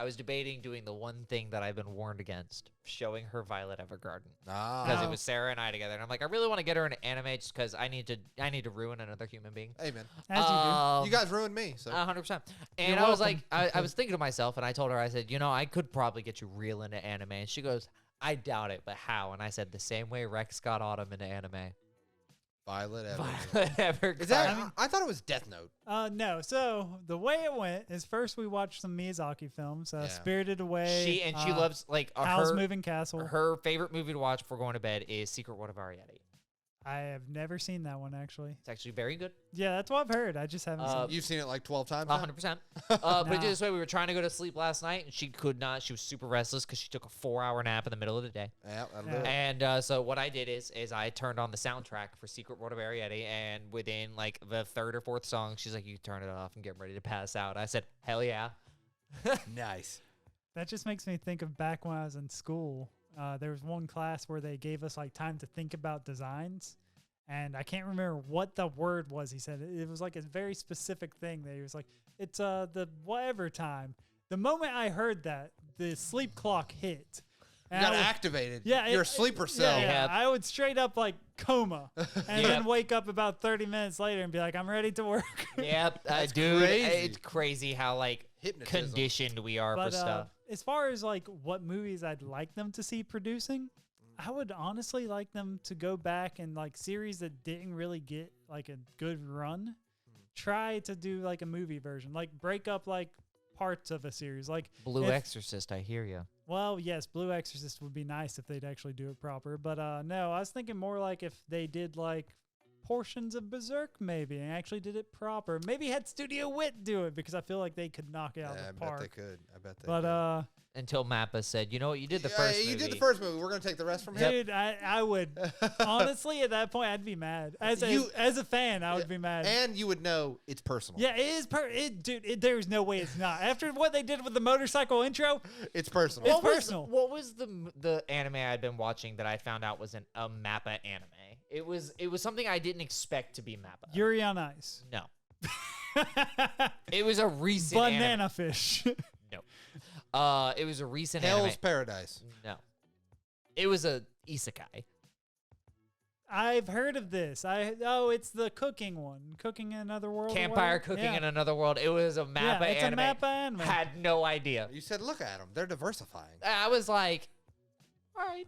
doing the one thing that I've been warned against, showing her Violet Evergarden. Because Ah, it was Sarah and I together, and I'm like, I really want to get her into anime just because I need to ruin another human being. amen. As you You guys ruined me. So 100%. And You're I was welcome. like, I was thinking to myself, and I told her, I said, I could probably get you real into anime. And she goes, I doubt it, but how? And I said, the same way Rex got Autumn into anime. Violet Evergarden. Violet Evergarden. Is that? I thought it was Death Note. do? No. So the way it went is first we watched some Miyazaki films, Yeah. Spirited Away. She loves like Howl's her Moving Castle. her favorite movie to watch before going to bed is Secret World of Ariadne. I have never seen that one actually. It's actually very good. Yeah, that's what I've heard. I just haven't seen it. You've seen it like 12 times. now? 100%. But Nah. this way, we were trying to go to sleep last night, and she could not. She was super restless because she took a 4-hour nap in the middle of the day. Yeah, that'll Yeah. do it. And so what I did is I turned on the soundtrack for Secret World of Ariadne, and within like the third or fourth song, she's like, "You turn it off and get ready to pass out." I said, "Hell yeah!" Nice. That just makes me think of back when I was in school. There was one class where they gave us like time to think about designs. And I can't remember what the word was. He said it was like a very specific thing that he was like, it's the whatever time. The moment I heard that, the sleep clock hit. You And got I would- activated. Yeah, You're a it- sleeper Yeah, cell. yeah. Yep. I would straight up like coma, and Yep. then wake up about 30 minutes later and be like, I'm ready to work. Yep, That's dude, crazy. it's crazy how like Hypnotism. conditioned we are But for stuff. as far as like what movies I'd like them to see producing, I would honestly like them to go back and like series that didn't really get like a good run, try to do like a movie version, like break up like parts of a series. Like Blue if- Exorcist, I hear you. well, yes, Blue Exorcist would be nice if they'd actually do it proper. But no, I was thinking more like if they did like portions of Berserk maybe and actually did it proper. Maybe had Studio Wit do it because I feel like they could knock it out Yeah, I of the bet they park. could. I bet they But could. Until Mappa said, you know what, you did the Yeah, first you movie. did the first movie. We're gonna take the rest from here. dude, I would honestly at that point I'd be mad as a fan. I would be mad. And you would know it's personal. Yeah, it is. Dude, there's no way it's not. After what they did with the motorcycle intro, It's personal. It's personal. What was the anime I'd been watching that I found out was a Mappa anime? It was something I didn't expect to be Mappa. Yuri on Ice, No. It was a recent banana anime. fish. No. It was a recent Hell's anime. Paradise. No. It was a isekai. I've heard of this. It's the cooking one, cooking in another world. or Campfire whatever. cooking Yeah. in another world. It was a Mappa Yeah, it's anime. a Mappa anime. Had no idea. You said, look at them. They're diversifying. I was like, all right.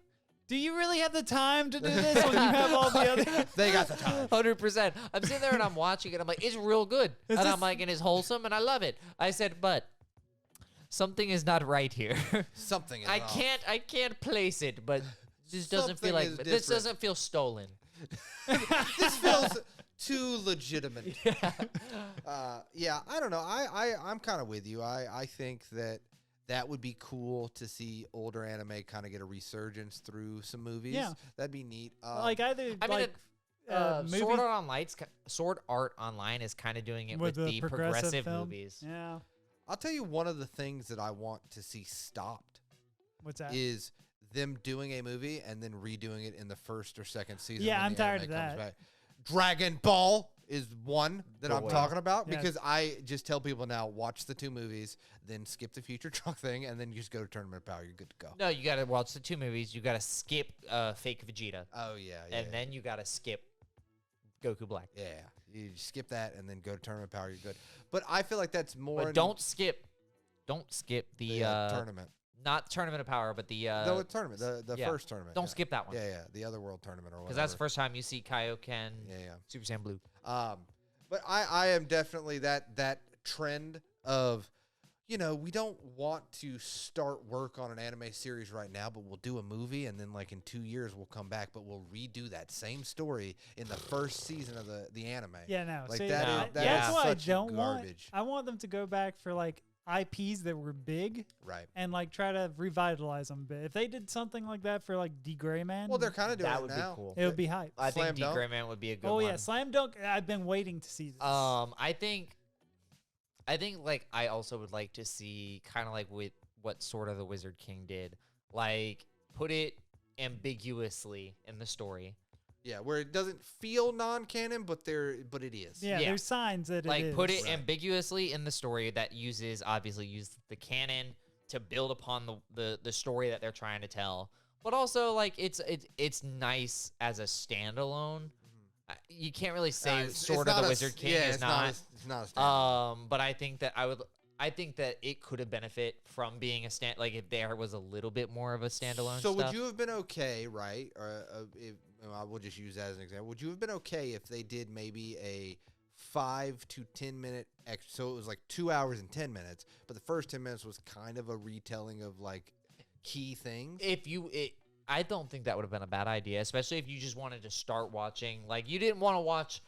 Do you really have the time to do this when you have all the other? They got the time. 100%. I'm sitting there and I'm watching it. I'm like, it's real good. Is And this- I'm like, and it's wholesome and I love it. I said, but something is not right here. Something is I off. can't place it, but this doesn't Something feel like is this different. doesn't feel stolen. This feels too legitimate. Yeah. Yeah, I don't know. I'm kind of with you. I think that would be cool to see older anime kind of get a resurgence through some movies. Yeah. That'd be neat. Like either I mean, like movies Sword Art Online is kind of doing it with the progressive progressive film. movies. Yeah. I'll tell you one of the things that I want to see stopped What's that? is them doing a movie and then redoing it in the first or second season. Yeah, when I'm the tired anime of comes that. back. Dragon Ball is one that I'm Boy. talking about Yeah. because I just tell people now, watch the 2 movies, then skip the future trunk thing, and then you just go to Tournament of Power. You're good to go. No, you got to watch the 2 movies. You got to skip fake Vegeta. Oh, yeah. And then you got to skip Goku Black. Yeah. You skip that and then go to Tournament of Power. You're good. But I feel like that's more. But don't skip the tournament. not Tournament of Power, but the The tournament. The yeah. first tournament. don't yeah. skip that one. Yeah, yeah. The other world tournament or whatever. Because that's the first time you see Kaioken Yeah, yeah. Super Saiyan Blue. But I am definitely that trend of, we don't want to start work on an anime series right now, but we'll do a movie, and then like in 2 years we'll come back, but we'll redo that same story in the first season of the anime. Yeah, no. Like See, that no. is that Yeah. is that's what I such don't garbage. want. I want them to go back for like IPs that were big Right. and like try to revitalize them a bit. If they did something like that for like D Gray Man, Well, they're kind of doing That it would now. be cool. it would be hype. I Slam think D Dunk? Gray Man would be a good Oh one. yeah, Slam Dunk. I've been waiting to see this. I think like I also would like to see kind of like with what sort of the Wizard King did, like put it ambiguously in the story. Yeah, where it doesn't feel non-canon, but it is. yeah, yeah. there's signs that Like it is. put it Right. ambiguously in the story that use the canon to build upon the story that they're trying to tell. But also like it's nice as a standalone. You can't really say It's sort of not the a- Wizard King yeah, is it's not. it's not a standalone. But I think that it could have benefit from being like if there was a little bit more of a standalone. So would stuff. you have been okay, right? Or if I will just use that as an example. Would you have been okay if they did maybe a 5 to 10 minute so it was like 2 hours and 10 minutes, but the first 10 minutes was kind of a retelling of like key things? I don't think that would have been a bad idea, especially if you just wanted to start watching. Like you didn't want to watch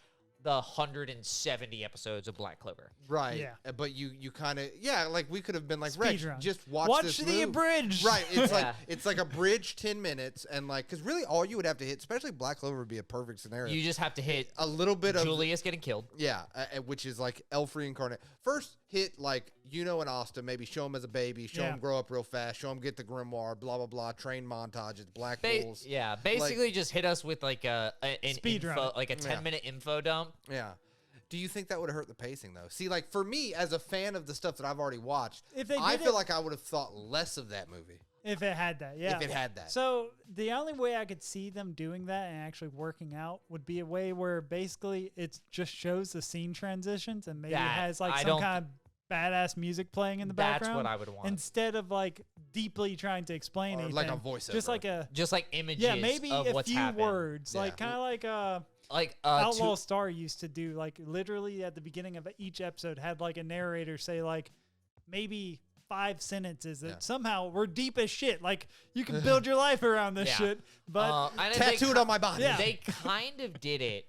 the 170 episodes of Black Clover. Right. Yeah. But you kind of like we could have been like, Speed Rex, run. just watch Watch this the movie. abridged. Right. It's Yeah. it's like a bridge 10 minutes, and like because really all you would have to hit, especially Black Clover, would be a perfect scenario. You just have to hit a little bit of Julius getting killed. Yeah, which is like elf reincarnate. First hit like and Asta, maybe show him as a baby, show Yeah. him grow up real fast, show him get the grimoire, blah blah blah, train montages, Black Bulls. Yeah, basically just hit us with like an Speed info, run. like a Yeah. 10-minute info dump. Yeah. Do you think that would have hurt the pacing though? See, like for me as a fan of the stuff that I've already watched, If they I did feel it- like I would have thought less of that movie If it had that, yeah. if it had that. So the only way I could see them doing that and actually working out would be a way where basically it just shows the scene transitions and maybe it That- has like I some don't kind of badass music playing in the That's background. what I would want. Instead of like deeply trying to explain Or anything. like a voiceover. Just like a Just like images maybe of a what's few happened. words. Yeah. Like kind of like Like Outlaw Star used to do, like literally at the beginning of each episode had like a narrator say like maybe 5 sentences that Yeah. somehow were deep as shit. Like you can build your life around this Yeah. shit. But and tattooed on my body. Yeah. They kind of did it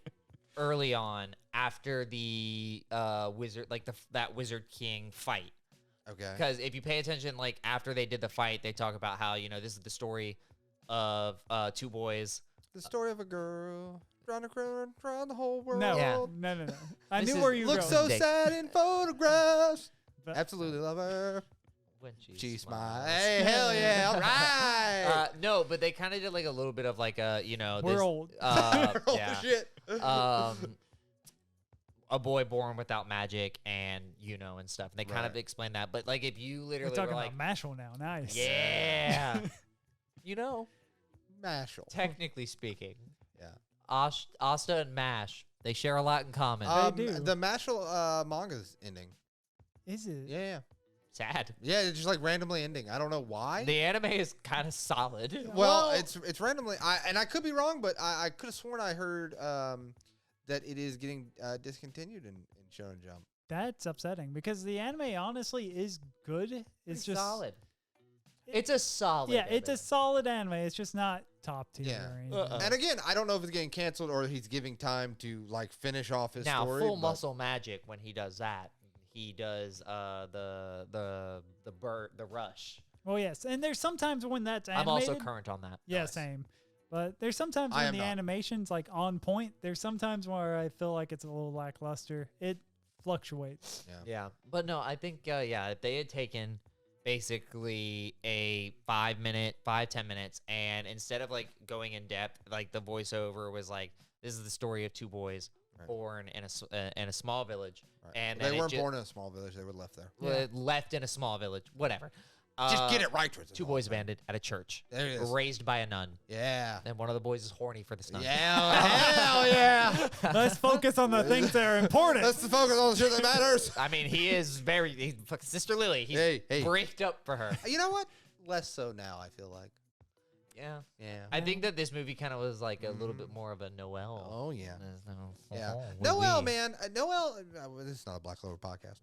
early on after the wizard, like that Wizard King fight. Okay. Because if you pay attention, like after they did the fight, they talk about how this is the story of 2 boys. The story of a girl trying the whole world. no, Yeah. no. I This knew is- where you were Looks going. so Dick. sad in photographs. But- Absolutely love her. When She smiles. smiles. Hey, hell yeah! All right. No, but they kind of did like a little bit of like a We're this, old. oh yeah. shit. A boy born without magic and and stuff. And they kind of Right. explain that. But like if you We're literally talking were like, about Mashal now. Nice. yeah, Mashal. technically speaking, Yeah. Asta and Mash, they share a lot in common. They do. The Mashal manga's ending. Is it? Yeah. Sad. Yeah, it's just like randomly ending. I don't know why. The anime is kind of solid. well, Well- it's randomly. I could be wrong, but I could have sworn I heard that it is getting discontinued in Shonen Jump. That's upsetting because the anime honestly is good. It's It's just solid. It's a solid. Yeah, it's a anime. solid anime. It's just not top tier. Yeah. Or anything. And again, I don't know if it's getting canceled or he's giving time to like finish off his Now, story. Full but- Muscle Magic, when he does that, he does the Rush. Well, yes, and there's sometimes when that's I'm animated. also current on that. Yeah, Nice. same. But there's sometimes I when am the not. animation's like on point. There's sometimes where I feel like it's a little lackluster. It fluctuates. Yeah, but no, I think if they had taken basically a 10 minutes, and instead of like going in depth, like the voiceover was like, this is the story of two boys born in a small village, and they weren't born in a small village; they were left there. Left in a small village, whatever. Just get it right, Tristin. Two boys abandoned at a church, There it is. raised by a nun. Yeah. And one of the boys is horny for this nun. Yeah. Hell yeah. Let's focus on the things that are important. Let's focus on the shit that matters. I mean, Sister Lily. He's Hey. bricked up for her. You know what? Less so now, I feel like. Yeah. Yeah. I think that this movie kind of was like a little bit more of a Noel. Oh, yeah. Yeah. Oh, Noel, man. Noel, this is not a Black Clover podcast.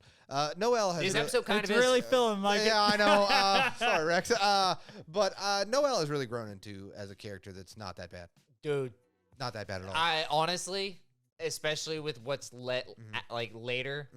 Noel has... This episode kind It's of is. really feeling like it. Yeah, I know. Sorry, Rex. But Noel has really grown into as a character that's not that bad. Dude, Not that bad at all. I honestly, especially with what's like later,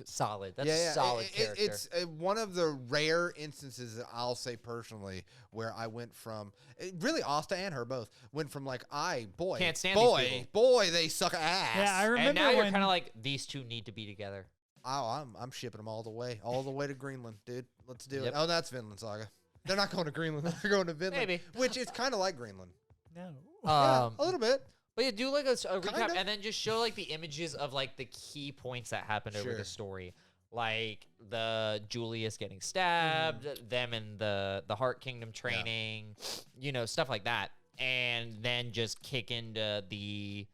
solid. That's a solid character. It's one of the rare instances that I'll say personally where I went from really Asta and her both went from like Can't stand these people. boy they suck ass. Yeah, I remember and now you're when kind of like, these two need to be together. I'm shipping them all the way to Greenland, dude. Let's do Yep. it. Oh, that's Vinland Saga. They're not going to Greenland. They're going to Vinland, Maybe. which is kind of like Greenland. no. Yeah, a little bit. But yeah, do like a recap Kind of. and then just show like the images of like the key points that happened over Sure. the story. Like the Julius getting stabbed, them in the Heart Kingdom training, stuff like that. And then just kick into the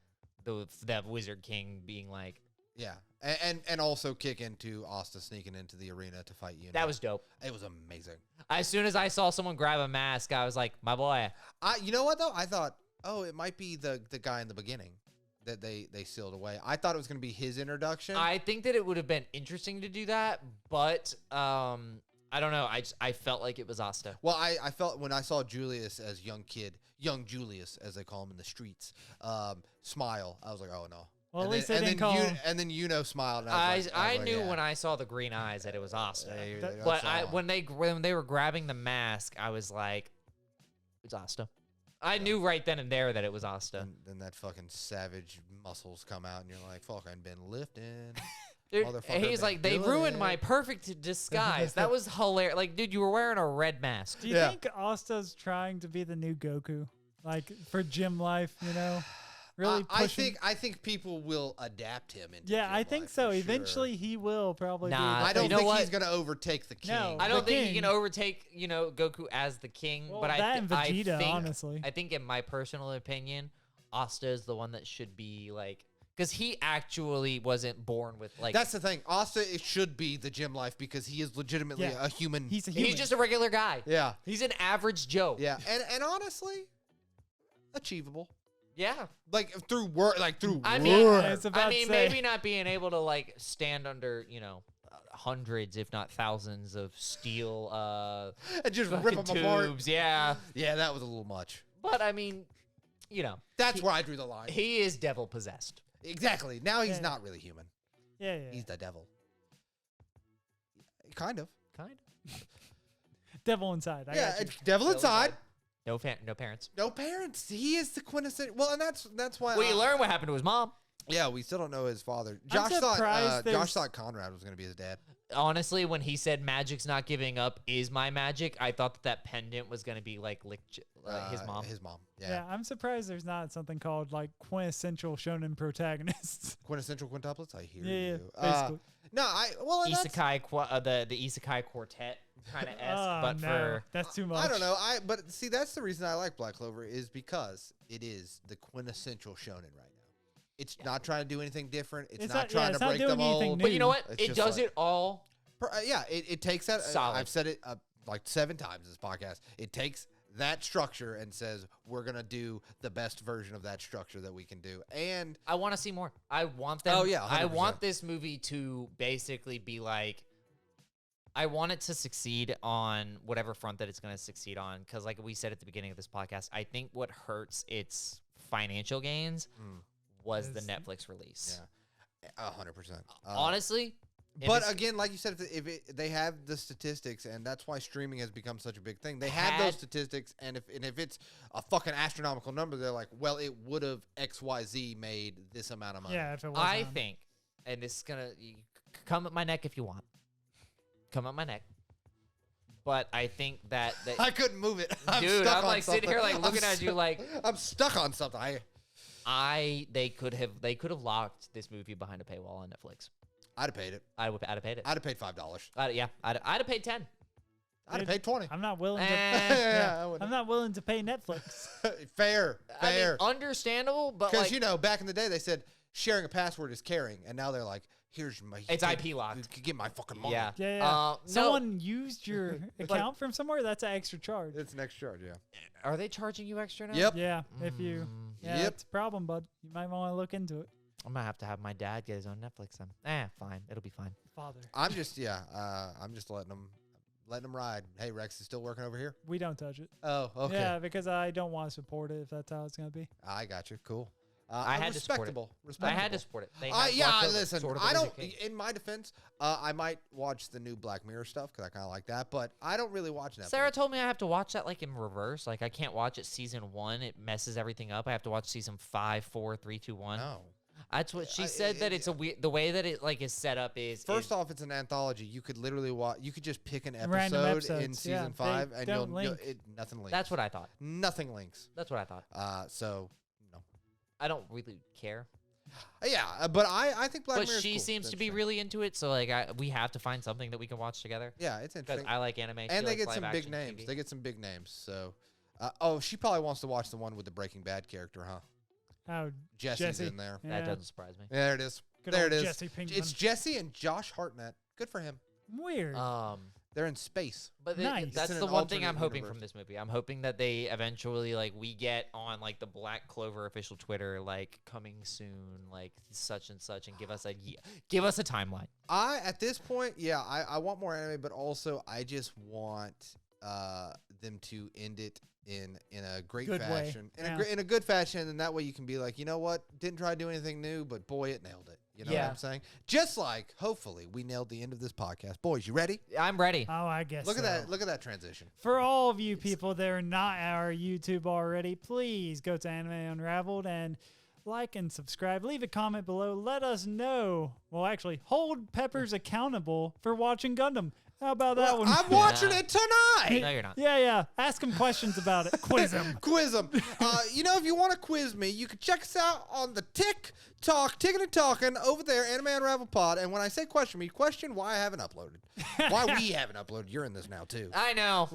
Wizard King being like, Yeah, and also kick into Asta sneaking into the arena to fight you. that was dope. It was amazing. As soon as I saw someone grab a mask, I was like, my boy. You know what though? I thought, oh, it might be the guy in the beginning that they sealed away. I thought it was going to be his introduction. I think that it would have been interesting to do that, but I don't know. I felt like it was Asta. Well, I felt when I saw Julius as young Julius, as they call him in the streets, smile. I was like, oh no. Well, and at least then, they and didn't then call. and then smiled. And I was knew like, when I saw the green eyes that it was Asta. yeah, But when they were grabbing the mask, I was like, it's Asta. I knew right then and there that it was Asta. And then that fucking savage muscles come out, and you're like, fucking been lifting. Dude, Motherfucker he's been like, they doing ruined it." my perfect disguise. That was hilarious. Like, dude, you were wearing a red mask. Do you think Asta's trying to be the new Goku, like for gym life? Really pushing. I think people will adapt him into Yeah, gym I think life so. for Eventually, sure. he will probably. Nah, be I don't You know think what? he's gonna overtake the king. No. I don't The think he king. can overtake, Goku as the king. Well, but that and Vegeta, I think, honestly. I think, in my personal opinion, Asta is the one that should be like, because he actually wasn't born with like. That's the thing. Asta it should be the gym life because he is legitimately Yeah. a human. He's a human. He's just a regular guy. yeah, He's an average Joe. yeah, and honestly, achievable. Yeah. Like through work, I mean, work. I was about I to mean, say. maybe not being able to like stand under, hundreds, if not thousands, of steel and just fucking rip them apart. tubes. Yeah. Yeah, that was a little much. But I mean, That's where I drew the line. he is devil possessed. Exactly. Now he's Yeah. not really human. Yeah. He's the devil. Kind of. Kind of. Devil inside. I Yeah, got you. it's devil inside. No parents. No parents. He is the quintessential. Well, and that's why. We learn what happened to his mom. Yeah, we still don't know his father. I'm surprised Josh there's- thought Conrad was going to be his dad. Honestly, when he said magic's not giving up is my magic, I thought that pendant was going to be like his mom. His mom. Yeah, Yeah. I'm surprised there's not something called like quintessential shonen protagonists. Quintessential quintuplets. I hear Yeah, you. basically. No, and that's- Isekai, the Isekai quartet kind of but for that's too much. I don't know. But see, that's the reason I like Black Clover is because it is the quintessential shonen right now. It's not trying to do anything different. It's not trying to it's not break the doing anything mold. new. But you know what? It's It just does like- it all. Yeah, it takes that. Solid. I've said it like 7 times in this podcast. It takes that structure and says we're gonna do the best version of that structure that we can do. And I want to see more. I want them. Oh, yeah, I 100%. want this movie to basically be like. I want it to succeed on whatever front that it's going to succeed on. Because, like we said at the beginning of this podcast, I think what hurts its financial gains was the Is- Netflix release. yeah, 100%. Honestly, if But it's- again, like you said, they have the statistics, and that's why streaming has become such a big thing. They have those statistics, and if it's a fucking astronomical number, they're like, well, it would have XYZ made this amount of money. Yeah, if it was I think and this is gonna come at my neck if you want. Come at my neck. But I think that I couldn't move it. dude, I'm like something. sitting here like looking at you like I'm stuck on something. they could have locked this movie behind a paywall on Netflix. I'd have paid it. I'd have paid it. I'd have paid $5. I'd have paid 10. I'd have paid 20. I'm not willing to. Yeah, I wouldn't. I'm not willing to pay Netflix. Fair. I mean, understandable, but Because like, back in the day they said sharing a password is caring, and now they're like, here's my. it's IP locked. You can get my fucking money. Yeah. Yeah. No, Someone used your account from somewhere. That's an extra charge. It's an extra charge. Yeah. are they charging you extra now? Yep. Yeah. If you. Yeah, Yep. it's a problem, bud. You might want to look into it. I'm gonna have to have my dad get his own Netflix then. Fine, it'll be fine. Father. I'm just I'm just letting them ride. Hey, Rex is still working over here. We don't touch it. Oh, okay. Yeah, because I don't want to support it if that's how it's gonna be. I got you. Cool. I had to support it. Respectable. I had to support it. They had Yeah, Clover, listen. sort of I as don't. a king. In my defense, I might watch the new Black Mirror stuff because I kind of like that, but I don't really watch Netflix. Sarah told me I have to watch that like in reverse. Like I can't watch it season 1. It messes everything up. I have to watch season 5, 4, 3, 2, 1. No. That's what she said. That it's a weird. The way that it like is set up is First off, it's an anthology. You could literally watch. You could just pick an Random episode in episodes, season yeah, 5, they and don't you'll link. nothing links. That's what I thought. Nothing links. That's what I thought. So no. I don't really care. Yeah, but I think Black But Mirror. she seems to be interesting. really into it. So like we have to find something that we can watch together. Yeah, it's Because interesting. I like anime. she And they likes get live some big action names. TV. They get some big names. So, she probably wants to watch the one with the Breaking Bad character, huh? Oh, Jesse's Jesse. in there. That Yeah. doesn't surprise me. There it is. Good There old it is. Jesse Pinkman. It's Jesse and Josh Hartnett. Good for him. Weird. They're in space. But Nice. that's It's in the an one thing alternate I'm hoping universe. from this movie. I'm hoping that they eventually like we get on like the Black Clover official Twitter like coming soon, like such and such, and give us a timeline. At this point, yeah, I want more anime, but also I just want them to end it in a great Good way. fashion, Yeah. in a good fashion, and that way you can be like, you know what, didn't try to do anything new, but boy, it nailed it. You know what Yeah. I'm saying? Just like hopefully we nailed the end of this podcast. Boys, you ready? I'm ready. Oh, I guess Look at so. that! Look at that transition. For all of you people that are not our YouTube already, please go to Anime Unraveled and like and subscribe. Leave a comment below. Let us know. Well, actually, hold Peppers accountable for watching Gundam. How about that one? I'm watching it tonight. No, you're not. Yeah. Ask him questions about it. Quiz him. Quiz them. If you want to quiz me, you can check us out on the Ticking and Talking over there, Anime Unraveled Pod. And when I say question me, question why I haven't uploaded. Why we haven't uploaded. You're in this now, too. I know.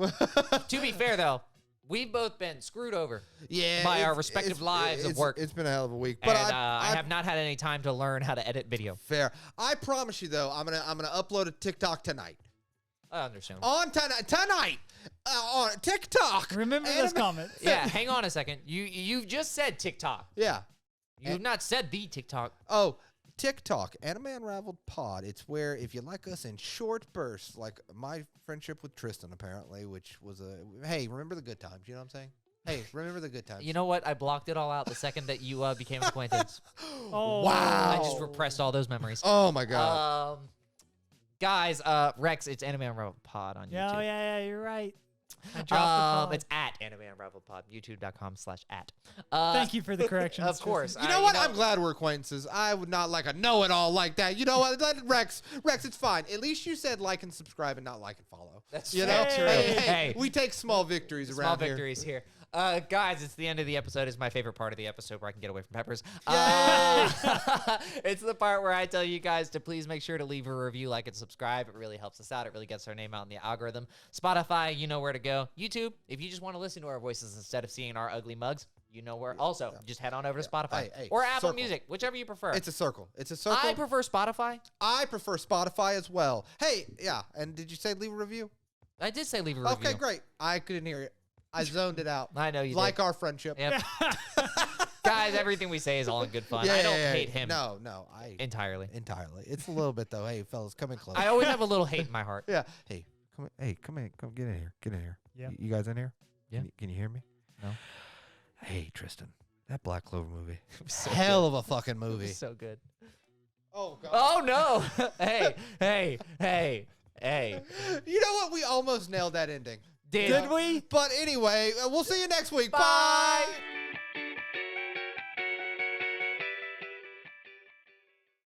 To be fair though, we've both been screwed over. Yeah, by our respective lives of work. It's been a hell of a week, But but I have not had any time to learn how to edit video. fair. I promise you though, I'm gonna upload a TikTok tonight. I understand. On tonight on TikTok. Remember this comment. Yeah, hang on a second. You've just said TikTok. Yeah. You've not said the TikTok. Oh, TikTok, Anime Unraveled Pod. It's where if you like us in short bursts, like my friendship with Tristin, apparently, which was hey, remember the good times? You know what I'm saying? Hey, remember the good times. You know what? I blocked it all out the second that you became an acquaintance. Oh, Wow. I just repressed all those memories. Oh my god. Guys, Rex, it's Anime Unraveled Pod on YouTube. Yeah, you're right. I dropped the pod. It's at Anime Unraveled Pod, youtube.com/at. Thank you for the corrections. Of course. You know what? I'm glad we're acquaintances. I would not like a know-it-all like that. You know what? Rex, it's fine. At least you said like and subscribe and not like and follow. That's you know. true. Hey, we take small victories Small around here. victories here. Guys, it's the end of the episode. It's my favorite part of the episode where I can get away from Peppers. It's the part where I tell you guys to please make sure to leave a review, like, and subscribe. It really helps us out. It really gets our name out in the algorithm. Spotify, you know where to go. YouTube, if you just want to listen to our voices instead of seeing our ugly mugs, you know where. Also, just head on over to Spotify or Apple circle. Music, whichever you prefer. It's a circle. It's a circle. I prefer Spotify. I prefer Spotify as well. Hey, yeah. And did you say leave a review? I did say leave a review. Okay, great. I couldn't hear it. I zoned it out. I know you like did. our friendship. Yep. Guys, everything we say is all in good fun. Yeah, I don't yeah, hate him No, entirely. It's a little bit though. Hey, fellas, come in close. I always have a little hate in my heart. Yeah. Hey, come in. Come get in here. Get in here. Yeah. You guys in here? Yeah. Can you hear me? No. Hey, Tristin. That Black Clover movie. So Hell of a fucking movie. So good. Oh god. Oh no! hey! You know what? We almost nailed that ending. Did Did we? But anyway, we'll see you next week. Bye. Bye.